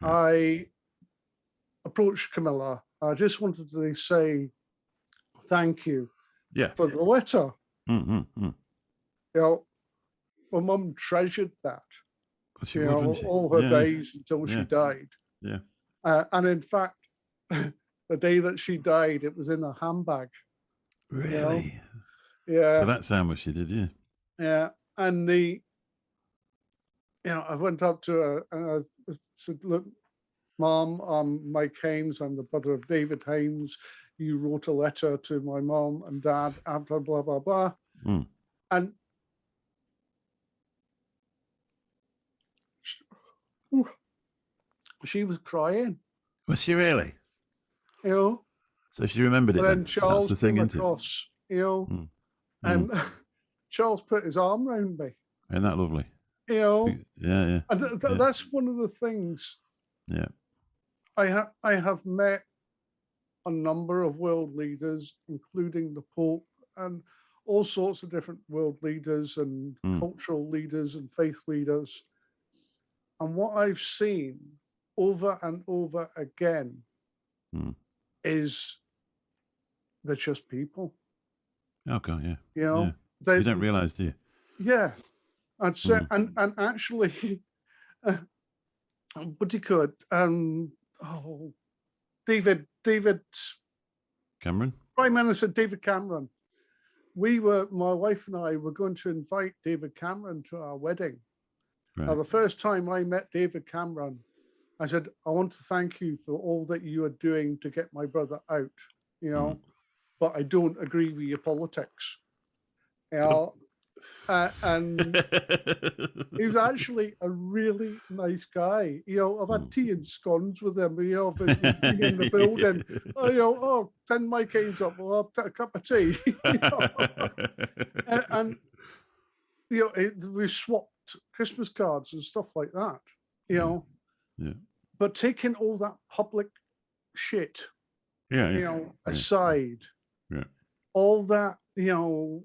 I approached Camilla. I just wanted to say thank you for the letter. My mum treasured that. All her days until she died. Yeah. And in fact, the day that she died, it was in a handbag. Really? Yeah. So that's how much she did, yeah. Yeah. And I went up to her and I said, look, Mom, I'm Mike Haines. I'm the brother of David Haines. You wrote a letter to my mom and dad after blah, blah, blah. And she was crying. Was she really? So she remembered it. Then Charles That's the thing, came isn't across, and Charles put his arm around me. Isn't that lovely? Yeah. And that's one of the things. Yeah. I have met a number of world leaders, including the Pope and all sorts of different world leaders and cultural leaders and faith leaders. And what I've seen over and over again is they're just people. Okay, yeah. You don't realise, do you? Yeah. And so, and actually, what he could, David Cameron? Prime Minister David Cameron. My wife and I were going to invite David Cameron to our wedding. Right. Now, the first time I met David Cameron, I said, I want to thank you for all that you are doing to get my brother out, but I don't agree with your politics. And he was actually a really nice guy. I've had tea and scones with him. I've been in the building. Send Mike Haines up. Well, I'll take a cup of tea. And we swapped Christmas cards and stuff like that. Yeah. But taking all that public shit, aside, all that, the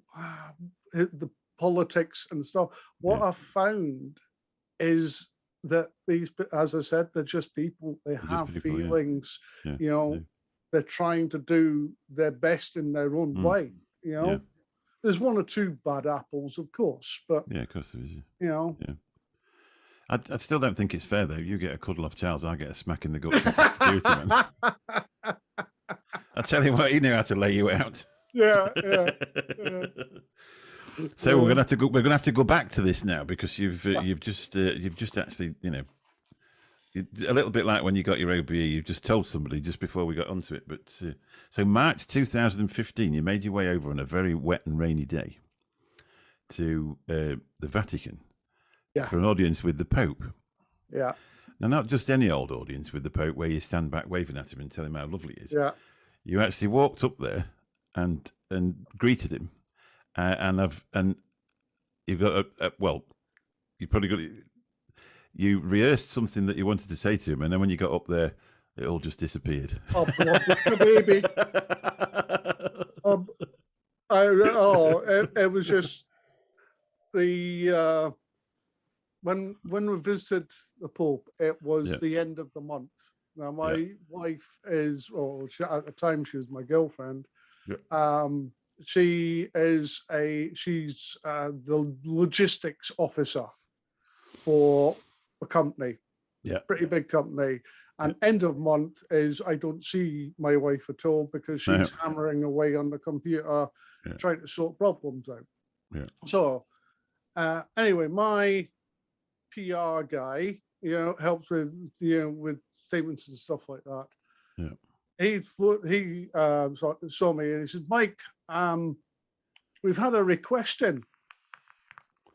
politics and stuff. What I've found is that these, as I said, they're just people. They have feelings. They're trying to do their best in their own way. There's one or two bad apples, of course, but of course there is. I still don't think it's fair though. You get a cuddle off Charles, I get a smack in the gut. Security man. I tell you what, he knew how to lay you out. Yeah. So we're gonna have to go back to this now because you've just actually a little bit like when you got your OBE, you've just told somebody just before we got onto it. But so March 2015, you made your way over on a very wet and rainy day to the Vatican for an audience with the Pope. Yeah. Now, not just any old audience with the Pope where you stand back waving at him and tell him how lovely he is. Yeah. You actually walked up there and greeted him. And you've got you probably got you rehearsed something that you wanted to say to him, and then when you got up there, it all just disappeared. Oh, baby! It was just the when we visited the Pope, it was the end of the month. Now my wife is, at the time she was my girlfriend. She's the logistics officer for a company, pretty big company. And end of month is I don't see my wife at all because she's hammering away on the computer trying to sort problems out. So anyway, my PR guy, helps with with statements and stuff like that. He saw me and he said, "Mike, we've had a request in."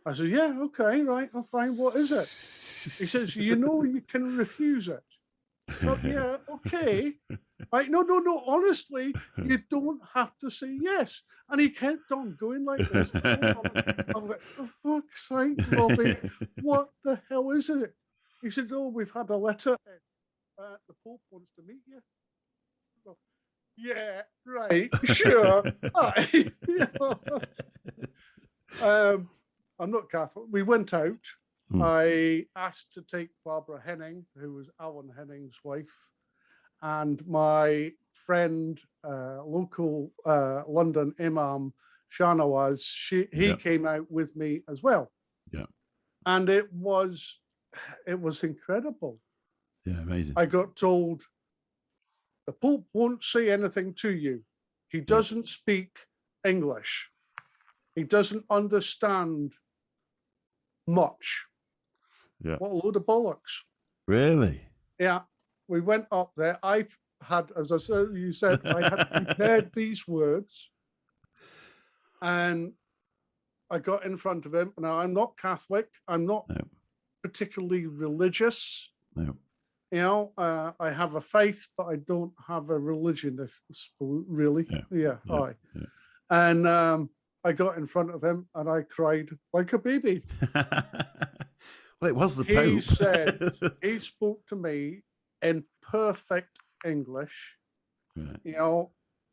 I said, "Yeah, okay, right, I'm fine. What is it?" He says, "You can refuse it." Oh, yeah, okay. Right, no, honestly, you don't have to say yes. And he kept on going like this. I'm like, for fuck's sake, Bobby, what the hell is it? He said, "Oh, we've had a letter. The Pope wants to meet you." Yeah, right, sure. I'm not Catholic. We went out. I asked to take Barbara Henning, who was Alan Henning's wife, and my friend, local London Imam Shanawaz. He came out with me as well. And it was incredible. Amazing. I got told the Pope won't say anything to you. He doesn't speak English. He doesn't understand much. What a load of bollocks. Really? Yeah. We went up there. I had, as I said, I had prepared these words. And I got in front of him. Now, I'm not Catholic. I'm not particularly religious. I have a faith, but I don't have a religion, really. And I got in front of him and I cried like a baby. Well, it was the Pope. He said, he spoke to me in perfect English,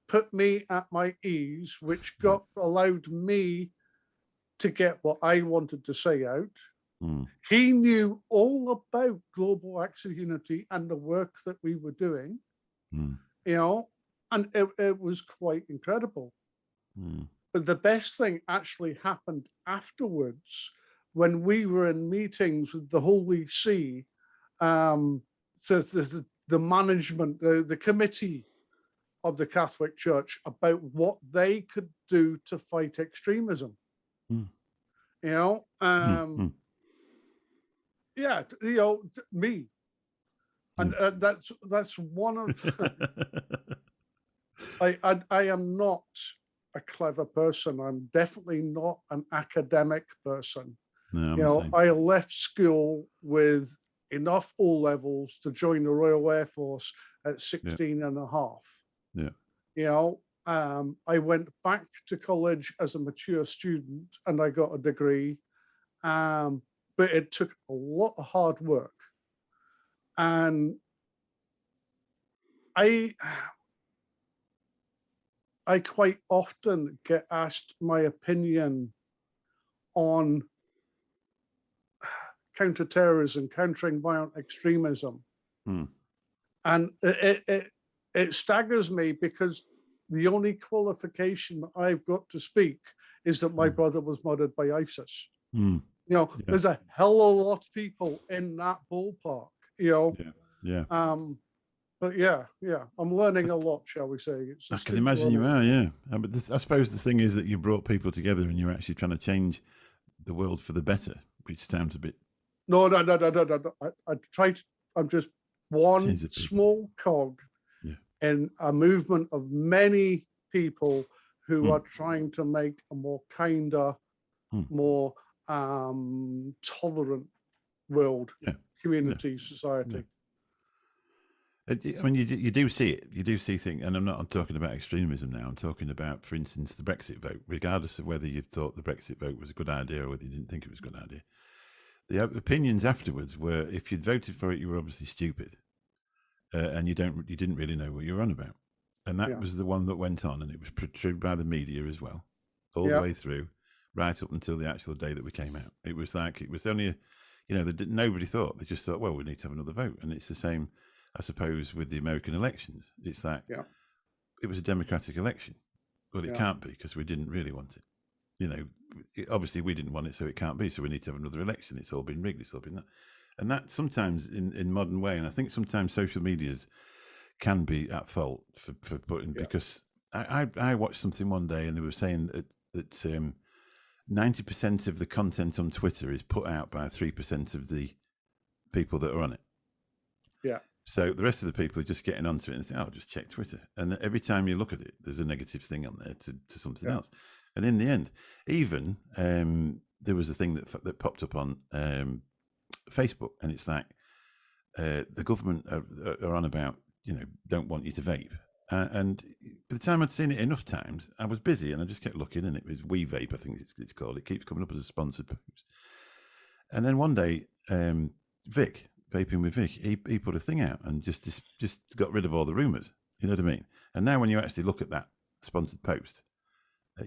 put me at my ease, which allowed me to get what I wanted to say out. He knew all about globalactsofunity and the work that we were doing, and it was quite incredible. But the best thing actually happened afterwards when we were in meetings with the Holy See, the management, the committee of the Catholic Church, about what they could do to fight extremism. Me. And that's one of I am not a clever person. I'm definitely not an academic person. No, I left school with enough O levels to join the Royal Air Force at 16 and a half. I went back to college as a mature student and I got a degree. But it took a lot of hard work. And I quite often get asked my opinion on counterterrorism, countering violent extremism. And it staggers me because the only qualification that I've got to speak is that my brother was murdered by ISIS. There's a hell of a lot of people in that ballpark, But I'm learning a lot, shall we say. I can imagine you are, But I suppose the thing is that you brought people together and you're actually trying to change the world for the better, which sounds a bit... No. I'm just one small cog in a movement of many people who are trying to make a more kinder, more tolerant world, community, society. I mean, you do see it. You do see things, and I'm talking about extremism now. I'm talking about, for instance, the Brexit vote. Regardless of whether you thought the Brexit vote was a good idea or whether you didn't think it was a good idea, the opinions afterwards were, if you'd voted for it, you were obviously stupid, and you didn't really know what you were on about. And that was the one that went on, and it was portrayed by the media as well. all the way through, right up until the actual day that we came out. It was only, nobody thought. They just thought, well, we need to have another vote. And it's the same, I suppose, with the American elections. It's like, it was a democratic election. Well, it can't be because we didn't really want it. Obviously we didn't want it, so it can't be. So we need to have another election. It's all been rigged. It's all been that. And that sometimes in modern way, and I think sometimes social medias can be at fault for putting, because I watched something one day and they were saying that 90% of the content on Twitter is put out by 3% of the people that are on it. Yeah. So the rest of the people are just getting onto it and think, oh, just check Twitter. And every time you look at it, there's a negative thing on there to something else. And in the end, even there was a thing that popped up on Facebook, and it's like the government are on about, don't want you to vape. And by the time I'd seen it enough times, I was busy and I just kept looking, and it was We Vape, I think it's called. It keeps coming up as a sponsored post. And then one day, Vic, Vaping with Vic, he put a thing out and just got rid of all the rumours. You know what I mean? And now when you actually look at that sponsored post,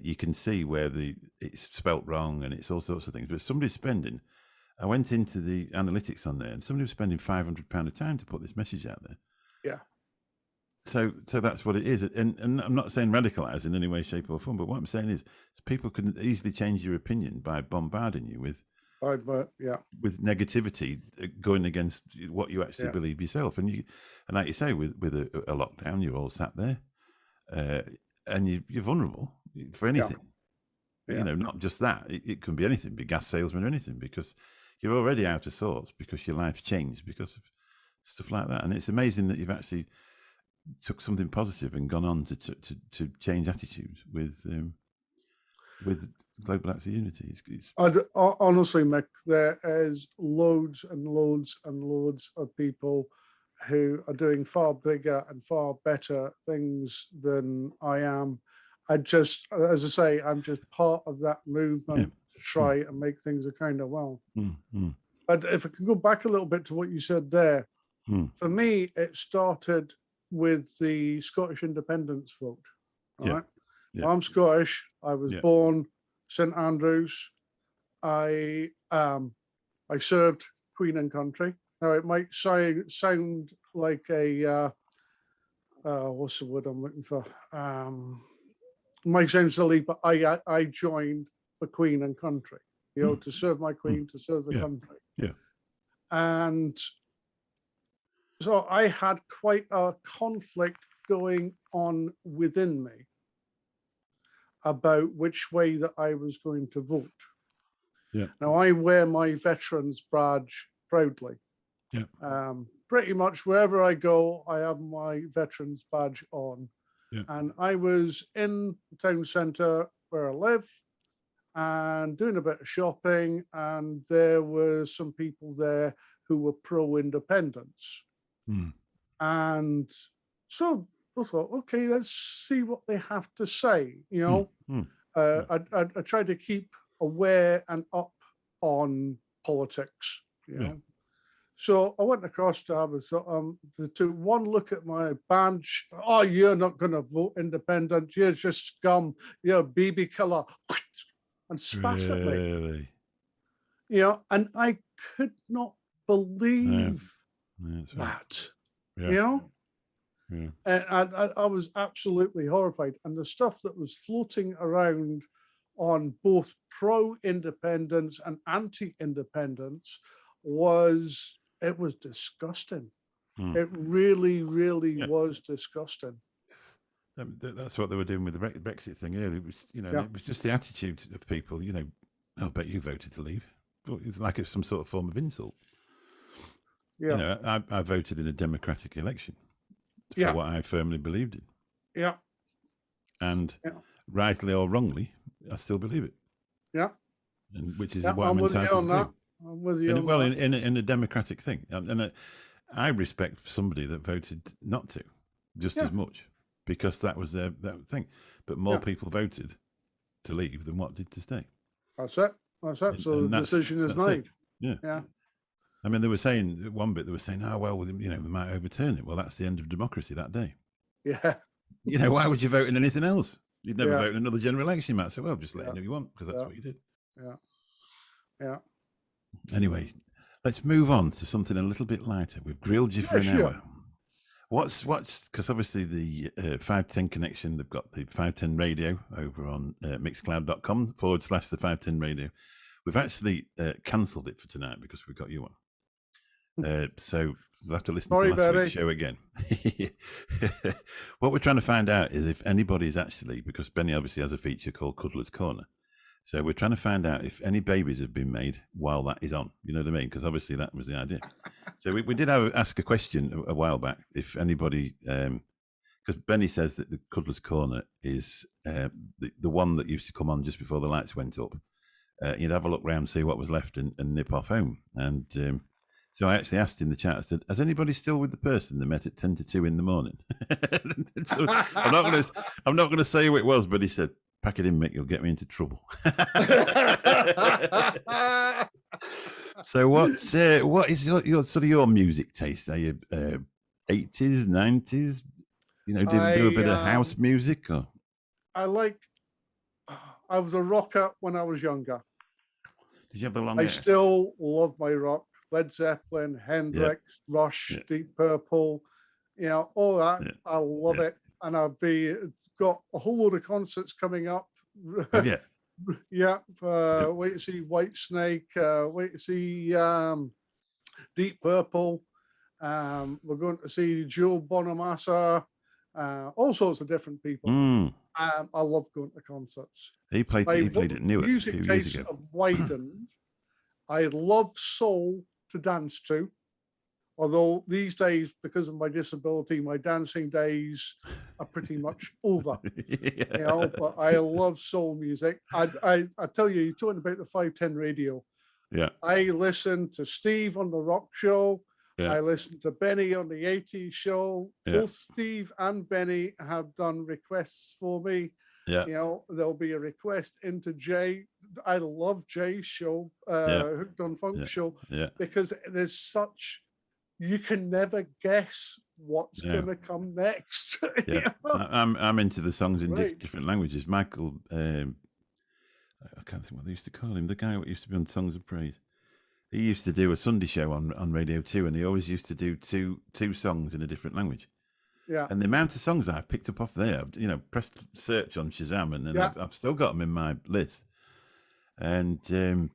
you can see where it's spelt wrong and it's all sorts of things. But somebody's spending, I went into the analytics on there, and somebody was spending £500 a time to put this message out there. Yeah. So that's what it is. And I'm not saying radicalise in any way, shape or form, but what I'm saying is people can easily change your opinion by bombarding you with negativity going against what you actually believe yourself. And like you say, with a lockdown, you're all sat there and you're vulnerable for anything. Not just that. It can be anything, be gas salesman or anything, because you're already out of sorts because your life's changed because of stuff like that. And it's amazing that you've actually took something positive and gone on to change attitudes with Global Acts of Unity. Honestly, Mick, there is loads and loads and loads of people who are doing far bigger and far better things than I am. As I say, I'm just part of that movement to try and make things a kind of well. But if I could go back a little bit to what you said there, for me, it started with the Scottish independence vote. Right? I'm Scottish. I was born St Andrews. I served Queen and Country. Now it might sound like a what's the word I'm looking for? Might sound silly, but I joined the Queen and Country. To serve my Queen, to serve the country. Yeah. And so I had quite a conflict going on within me about which way that I was going to vote. Yeah. Now I wear my veterans badge proudly. Yeah. Pretty much wherever I go, I have my veterans badge on. Yeah. And I was in the town centre where I live and doing a bit of shopping, and there were some people there who were pro-independence. And so I thought, okay, let's see what they have to say. I try to keep aware and up on politics. So I went across to have to one look at my badge. Oh, you're not going to vote independent. You're just scum. You're a BB killer. And spat at me. And I could not believe that. And I was absolutely horrified. And the stuff that was floating around on both pro-independence and anti-independence was disgusting. It really, really was disgusting. That's what they were doing with the Brexit thing. It was, it was just the attitude of people. I'll bet you voted to leave. It's like it's some sort of form of insult. I voted in a democratic election for what I firmly believed in. Yeah. And rightly or wrongly, I still believe it. Yeah. And which is what I'm entitled to do. I'm with you on that. In a democratic thing. And I respect somebody that voted not to just as much, because that was that thing. But more people voted to leave than what did to stay. That's it. So the decision is made. Yeah. I mean, they were saying, one bit, oh, well, we might overturn it. Well, that's the end of democracy that day. Yeah. Why would you vote in anything else? You'd never vote in another general election, Matt. So, well, just let you know you want, because that's what you did. Yeah. Anyway, let's move on to something a little bit lighter. We've grilled you for an hour. What's because obviously the 510 connection, they've got the 510 radio over on mixcloud.com/the 510 radio. We've actually cancelled it for tonight because we got you on. So you'll have to listen to last week's show again. What we're trying to find out is if anybody's actually, because Benny obviously has a feature called Cuddler's Corner. So we're trying to find out if any babies have been made while that is on. You know what I mean? Because obviously that was the idea. So we did ask a question a while back if anybody, because Benny says that the Cuddler's Corner is the one that used to come on just before the lights went up. You'd have a look round, see what was left, and nip off home. And so I actually asked in the chat, I said, has anybody still with the person they met at 10 to 2 in the morning? So I'm not going to say who it was, but he said, pack it in, Mick, you'll get me into trouble. So what is your sort of your music taste? Are you 80s, 90s? You know, do a bit of house music? Or? I was a rocker when I was younger. Did you have the long hair? Still love my rock. Led Zeppelin, Hendrix, Rush, Deep Purple, you know, all that. I love it. And got a whole load of concerts coming up. Wait to see Whitesnake, wait to see Deep Purple. We're going to see Joe Bonamassa, all sorts of different people. I love going to concerts. He played at Newark a few years ago. Have widened. I love soul to dance to. Although these days, because of my disability, my dancing days are pretty much over. You know, but I love soul music. I tell you, you're talking about the 510 radio. Yeah. I listen to Steve on the Rock Show. Yeah. I listen to Benny on the 80s show. Yeah. Both Steve and Benny have done requests for me. Yeah. You know, there'll be a request into Jay. I love Jay's show, Hooked on Funk show, because there's such, you can never guess what's going to come next. Yeah, I'm into the songs in different languages. Michael, I can't think what they used to call him. The guy who used to be on Songs of Praise. He used to do a Sunday show on Radio 2, and he always used to do two songs in a different language. Yeah. And the amount of songs I've picked up off there, you know, pressed search on Shazam, and then I've still got them in my list. And you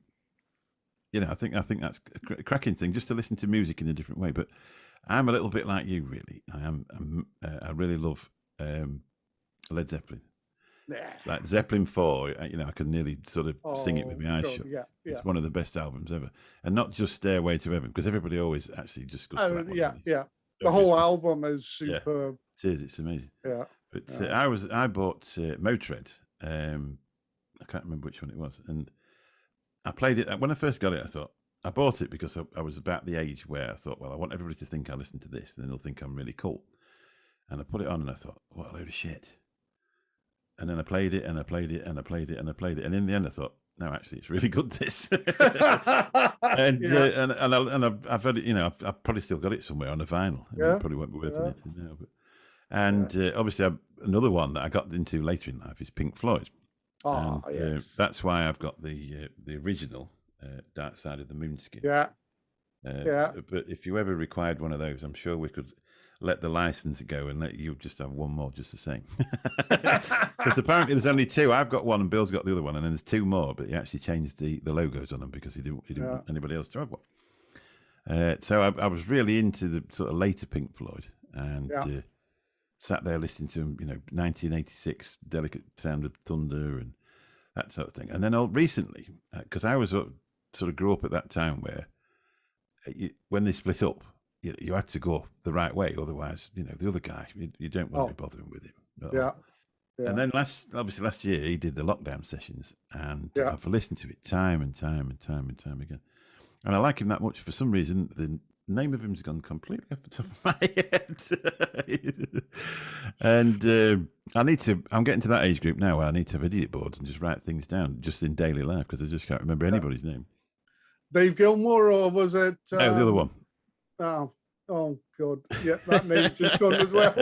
know, I think that's a cracking thing, just to listen to music in a different way. But I'm a little bit like you, really. I really love Led Zeppelin. Like Zeppelin 4, you know, I can nearly sort of sing it with my eyes shut. Yeah. It's one of the best albums ever. And not just Stairway to Heaven, because everybody always actually just goes for that one. Yeah. The whole album is superb. It is. It's amazing. Yeah. But I bought Motörhead. I can't remember which one it was. And I played it. When I first got it, I bought it because I was about the age where I thought, well, I want everybody to think I listen to this, and then they'll think I'm really cool. And I put it on and I thought, what a load of shit. And then I played it and I played it and I played it and I played it. And in the end, I thought, no, actually, it's really good, this. and I've had it, you know, I've probably still got it somewhere on a vinyl. I mean, it probably won't be worth it now. But, obviously, another one that I got into later in life is Pink Floyd. Yes. That's why I've got the original Dark Side of the Moon skin. But if you ever required one of those, I'm sure we could let the license go and let you just have one more just the same. Because apparently there's only two. I've got one and Bill's got the other one, and then there's two more, but he actually changed the logos on them because he didn't want anybody else to have one. So I was really into the sort of later Pink Floyd, and sat there listening to them, you know, 1986, Delicate Sound of Thunder and that sort of thing. And then recently, because I was sort of grew up at that time where when they split up, you had to go the right way. Otherwise, you know, the other guy, you don't want to be bothering with him. Yeah. And then last year, he did the lockdown sessions, and I've listened to it time and time again. And I like him that much. For some reason, the name of him's gone completely off the top of my head. And I'm getting to that age group now where I need to have idiot boards and just write things down just in daily life, because I just can't remember anybody's name. Dave Gilmour, or was it? No, the other one. Oh God. Yeah, that name's just gone as well.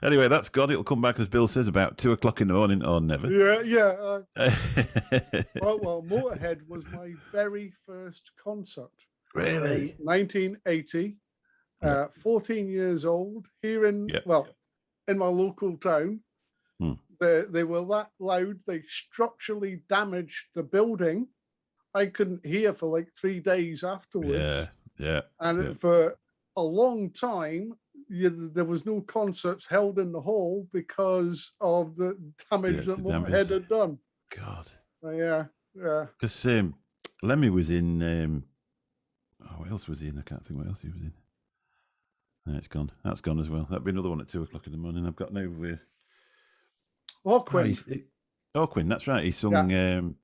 Anyway, that's gone. It'll come back, as Bill says, about 2 o'clock in the morning or never. Yeah. Well, Motorhead was my very first concert. Really? 1980. 14 years old. Here in in my local town. They were that loud. They structurally damaged the building. I couldn't hear for like 3 days afterwards. Yeah. And for a long time, there was no concerts held in the hall because of the damage that Motorhead had done. God. Yeah. Because Lemmy was in. What else was he in? I can't think what else he was in. No, it's gone. That's gone as well. That'd be another one at 2 o'clock in the morning. I've got no. Quinn. Quinn. That's right. He sung.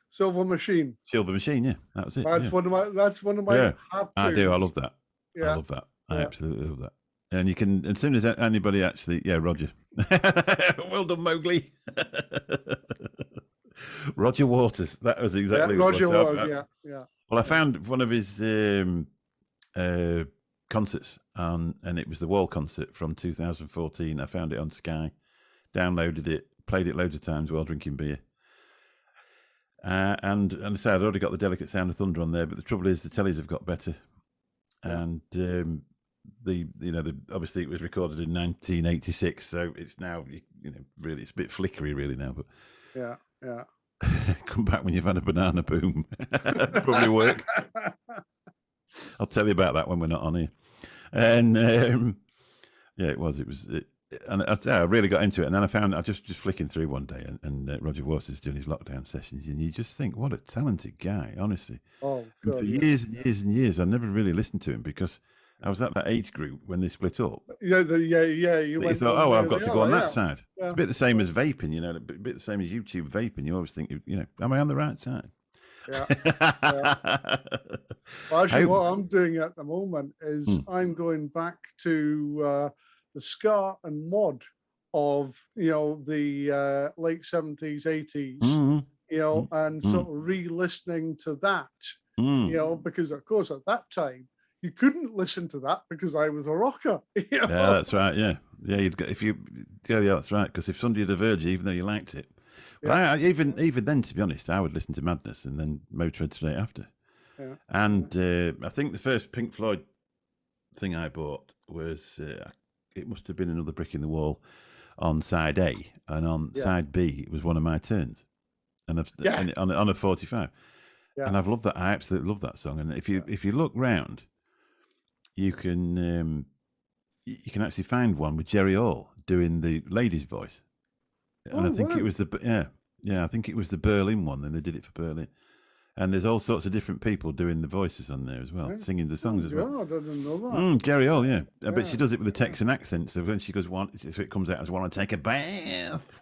Silver Machine. Silver Machine. Yeah, that was it. That's one of my. That's one of my. Yeah, I do. I love that. Yeah. I love that. I absolutely love that. And you can, as soon as anybody actually, Roger. Well done, Mowgli. Roger Waters. That was exactly what Roger it was. Waters. Yeah. Well, I found one of his concerts, and it was the Wall concert from 2014. I found it on Sky, downloaded it, played it loads of times while drinking beer. And I said I'd already got the Delicate Sound of Thunder on there, but the trouble is the tellies have got better, and obviously it was recorded in 1986, so it's now really it's a bit flickery really now. But yeah. Come back when you've had a banana boom. Probably work. I'll tell you about that when we're not on here. And it was. And I really got into it. And then I just flicking through one day, and Roger Waters doing his lockdown sessions, and you just think, what a talented guy, honestly. Oh, God, and for years and years and years, I never really listened to him because I was at that age group when they split up. Yeah. You thought, I've got to go on that side. Yeah. It's a bit the same as vaping, a bit the same as YouTube vaping. You always think, am I on the right side? Yeah. Well, actually, what I'm doing at the moment is I'm going back to the ska and mod of the late 70s, 80s, and sort of re-listening to that, because of course at that time you couldn't listen to that because I was a rocker. Yeah, that's right. Yeah. That's right. Because if somebody had averred you, even though you liked it, but even then, to be honest, I would listen to Madness and then Motörhead straight after. Yeah. And I think the first Pink Floyd thing I bought was it must have been Another Brick in the Wall on side A, and on side B it was One of My Turns, and on a 45. Yeah. And I've loved that. I absolutely love that song. And if you look round, you can actually find one with Jerry Hall doing the lady's voice. And I think it was I think it was the Berlin one. Then they did it for Berlin, and there's all sorts of different people doing the voices on there as well, singing the songs as well. I didn't know that. Jerry Hall, but she does it with a Texan accent. So when she goes so it comes out as "Want to take a bath."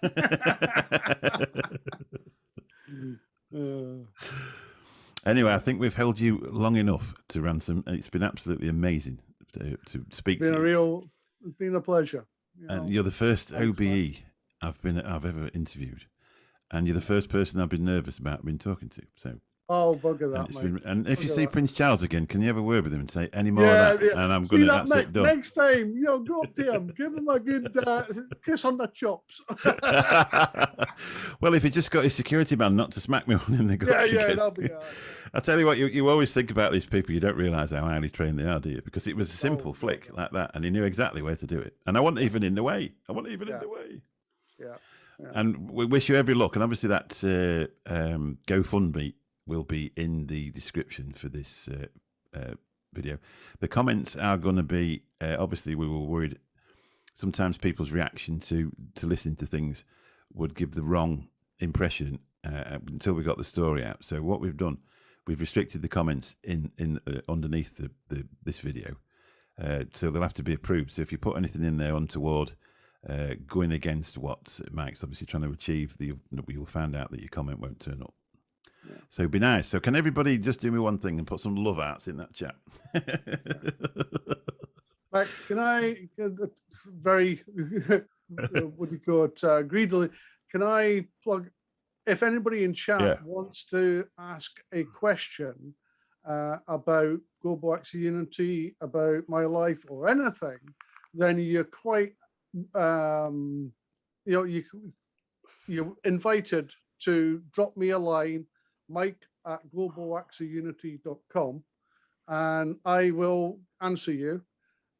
Anyway, I think we've held you long enough to ransom. It's been absolutely amazing to speak to you. It's been a pleasure. And you're the first OBE I've ever interviewed, and you're the first person I've been nervous about being talking to. So bugger that, mate. And if you see Prince Charles again, can you have a word with him and say any more of that? Yeah. And I'm gonna. That's it done. Next time, go up to him, give him a good kiss on the chops. Well, if he just got his security man not to smack me on in the guts again. That'll be all right. I tell you what, you always think about these people, you don't realise how highly trained they are, do you? Because it was a simple flick like that, and he knew exactly where to do it. And I wasn't even in the way. Yeah. And we wish you every luck. And obviously that GoFundMe will be in the description for this video. The comments are going to be, obviously we were worried sometimes people's reaction to listening to things would give the wrong impression until we got the story out. So what we've done, we've restricted the comments in underneath this video, so they'll have to be approved. So if you put anything in there untoward, going against what Mike's obviously trying to achieve, you'll find out that your comment won't turn up. Yeah. So be nice. So can everybody just do me one thing and put some love hearts in that chat? Mike, can I very what do you call it? Greedily, can I plug? If anybody in chat wants to ask a question about globalactsofunity, about my life or anything, then you're quite you're invited to drop me a line, mike@globalactsofunity.com, and I will answer you.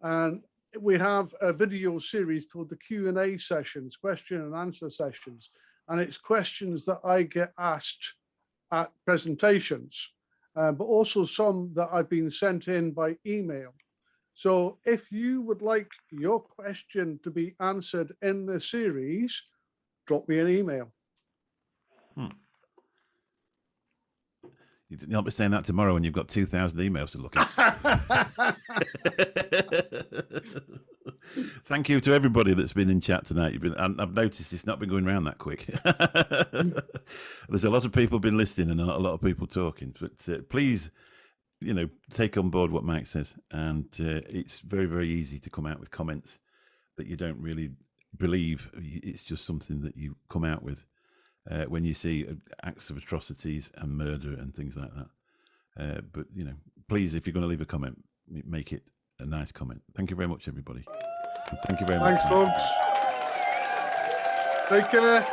And we have a video series called the Q&A sessions, question and answer sessions. And it's questions that I get asked at presentations, but also some that I've been sent in by email. So if you would like your question to be answered in the series, drop me an email. You'll be saying that tomorrow when you've got 2,000 emails to look at. Thank you to everybody that's been in chat tonight. I've noticed it's not been going around that quick. There's a lot of people been listening and a lot of people talking. But please, take on board what Mike says. And it's very, very easy to come out with comments that you don't really believe. It's just something that you come out with when you see acts of atrocities and murder and things like that. But, please, if you're going to leave a comment, make it a nice comment. Thank you very much, everybody. And thank you very much. Thanks, folks. Take care.